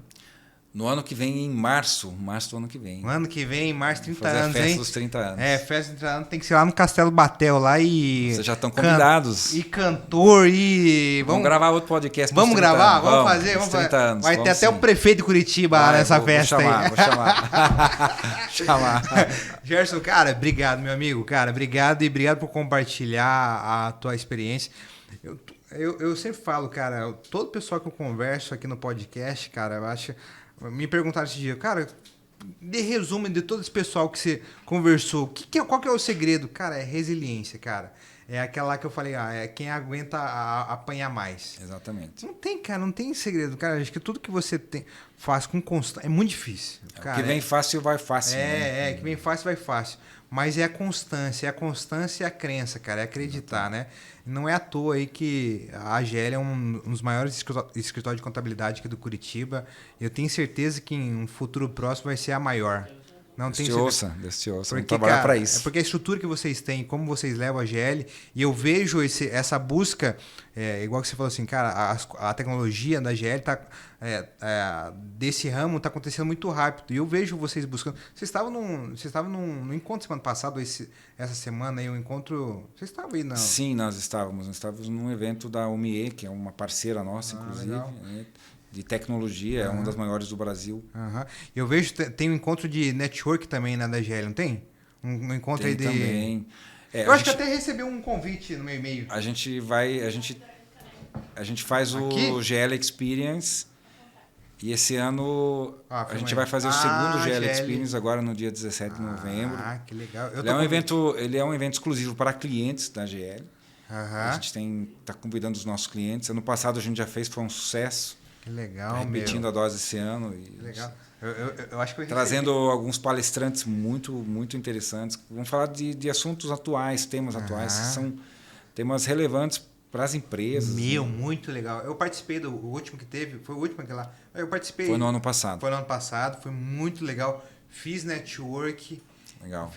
S3: No ano que vem, em março do ano que vem.
S1: No ano que vem, em março, 30
S3: anos,
S1: hein?
S3: Festa dos 30 anos.
S1: Festa dos 30 anos tem que ser lá no Castelo Batel, lá e...
S3: Vocês já estão convidados.
S1: E cantor, e...
S3: Vamos gravar outro podcast.
S1: Vamos gravar? Vamos fazer.
S3: 30 anos.
S1: Vai ter até o prefeito de Curitiba lá nessa festa aí.
S3: Vou chamar.
S1: Gerson, cara, obrigado, meu amigo. Cara, obrigado e obrigado por compartilhar a tua experiência. Eu sempre falo, cara, todo pessoal que eu converso aqui no podcast, cara, eu acho... Me perguntaram esse dia, cara, de resumo de todo esse pessoal que você conversou, qual que é o segredo? Cara, é resiliência, cara. É aquela lá que eu falei, é quem aguenta apanhar mais.
S3: Exatamente.
S1: Não tem, cara, não tem segredo, cara. Acho que tudo que você faz com constância é muito difícil. Cara,
S3: o que vem fácil vai fácil.
S1: Que vem fácil vai fácil. Mas é a constância e a crença, cara, é acreditar, né? Não é à toa aí que a GL é um dos maiores escritórios de contabilidade aqui do Curitiba. Eu tenho certeza que em um futuro próximo vai ser a maior. Não tem
S3: certeza. Vamos trabalhar para isso.
S1: É porque a estrutura que vocês têm, como vocês levam a GL, e eu vejo essa busca, igual que você falou assim, cara, a tecnologia da GL desse ramo está acontecendo muito rápido. E eu vejo vocês buscando. Vocês estavam num encontro semana passada, essa semana aí, um encontro. Vocês estavam aí, não?
S3: Sim, nós estávamos. Nós estávamos num evento da OMIE, que é uma parceira nossa, inclusive. De tecnologia, é uma das maiores do Brasil.
S1: Eu vejo, tem um encontro de network também na da GL, não tem? Um encontro
S3: tem
S1: aí de...
S3: também.
S1: Eu acho que até recebeu um convite no meu e-mail.
S3: A gente faz o GL Experience e esse ano a gente vai fazer o segundo GL Experience agora no dia 17 de novembro.
S1: Que legal.
S3: Ele é um evento exclusivo para clientes da GL. A gente está convidando os nossos clientes. Ano passado a gente já fez, foi um sucesso.
S1: Que legal,
S3: repetindo a dose esse ano.
S1: Que legal. Eu acho que
S3: trazendo alguns palestrantes muito, muito interessantes. Vamos falar de assuntos atuais, temas atuais, que são temas relevantes para as empresas.
S1: Muito legal. Eu participei do último que teve, foi o último aquele lá. Eu participei.
S3: Foi no ano passado.
S1: Foi muito legal. Fiz network.
S3: Legal.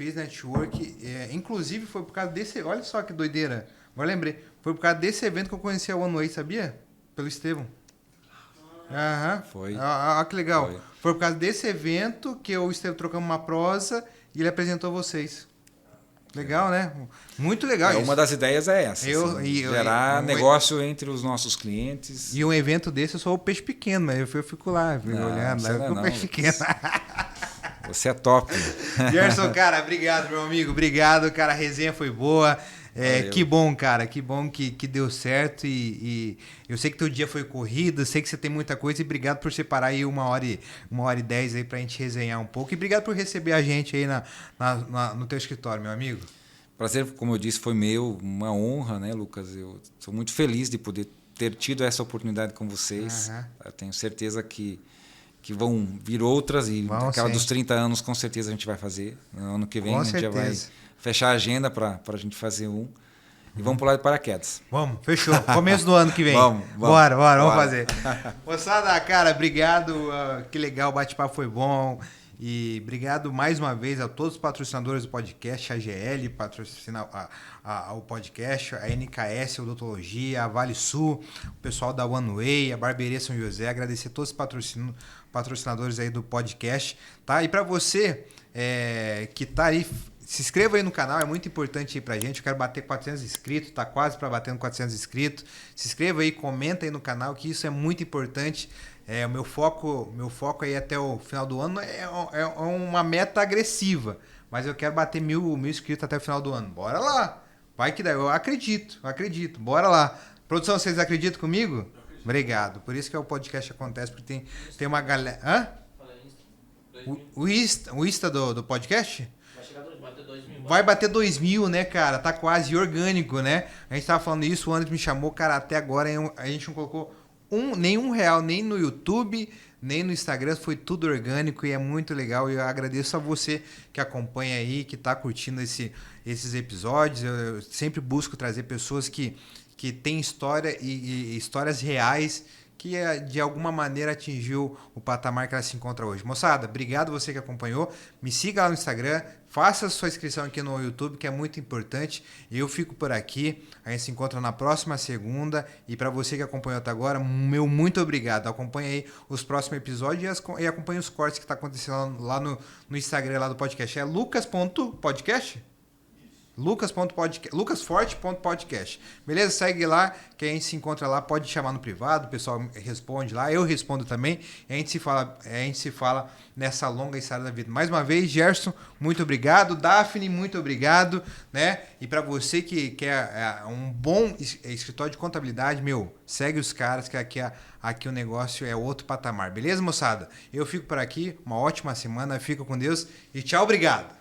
S1: Inclusive foi por causa desse, olha só que doideira. Agora lembrei, foi por causa desse evento que eu conheci a One Way, sabia? Pelo Estevão.
S3: Foi.
S1: Que legal. Foi por causa desse evento que eu esteve trocando uma prosa e ele apresentou vocês. Legal, né? Muito legal isso.
S3: Uma das ideias é essa. Gerar negócio entre os nossos clientes.
S1: E um evento desse eu sou o peixe pequeno, mas eu fico lá olhando. Eu fico o peixe pequeno.
S3: Você é top.
S1: Gerson, cara, obrigado, meu amigo. Obrigado, cara. A resenha foi boa.
S3: Valeu.
S1: Que bom, cara, que bom que deu certo e eu sei que teu dia foi corrido, sei que você tem muita coisa e obrigado por separar aí 1h10 aí pra gente resenhar um pouco e obrigado por receber a gente aí no teu escritório, meu amigo.
S3: Prazer, como eu disse, foi meu, uma honra, né, Lucas? Eu sou muito feliz de poder ter tido essa oportunidade com vocês.
S1: Uhum.
S3: Eu tenho certeza que vão vir outras e aquela
S1: sim.
S3: dos 30 anos com certeza a gente vai fazer. No ano que vem
S1: Com
S3: a gente já vai
S1: certeza.
S3: fechar a agenda para a gente fazer um. E vamos pular de paraquedas.
S1: Vamos, fechou. Começo do ano que vem.
S3: Vamos.
S1: Bora, vamos fazer. Moçada, cara, obrigado. Que legal, o bate-papo foi bom. E obrigado mais uma vez a todos os patrocinadores do podcast, a GL patrocina o podcast, a NKS Odontologia, a Vale Sul, o pessoal da One Way, a Barbearia São José. Agradecer a todos os patrocinadores aí do podcast, tá? E para você que tá aí, se inscreva aí no canal, é muito importante aí pra gente. Eu quero bater 400 inscritos, tá quase para batendo 400 inscritos. Se inscreva aí, comenta aí no canal, que isso é muito importante. O meu foco aí até o final do ano é uma meta agressiva, mas eu quero bater mil inscritos até o final do ano. Bora lá, vai que dá, eu acredito, bora lá. Produção, vocês acreditam comigo? Obrigado, por isso que o podcast acontece, porque tem uma galera... Hã? O Insta do podcast? Vai bater 2.000, né, cara? Tá quase orgânico, né? A gente tava falando isso, o Anderson me chamou, cara, até agora a gente não colocou nenhum real, nem no YouTube, nem no Instagram, foi tudo orgânico e é muito legal. E eu agradeço a você que acompanha aí, que tá curtindo esses episódios. Eu sempre busco trazer pessoas que têm história e histórias reais que de alguma maneira atingiu o patamar que ela se encontra hoje. Moçada, obrigado você que acompanhou. Me siga lá no Instagram, faça a sua inscrição aqui no YouTube, que é muito importante. Eu fico por aqui. A gente se encontra na próxima segunda. E para você que acompanhou até agora, meu muito obrigado. Acompanhe aí os próximos episódios e acompanhe os cortes que está acontecendo lá no Instagram lá do podcast. É lucas.podcast? lucasforte.podcast. Beleza? Segue lá, que a gente se encontra lá, pode chamar no privado, o pessoal responde lá, eu respondo também, e a gente se fala nessa longa história da vida. Mais uma vez, Gerson, muito obrigado, Daphne, muito obrigado, né? E para você que quer um bom escritório de contabilidade, segue os caras, que aqui o negócio é outro patamar. Beleza, moçada? Eu fico por aqui, uma ótima semana, fica com Deus e tchau, obrigado!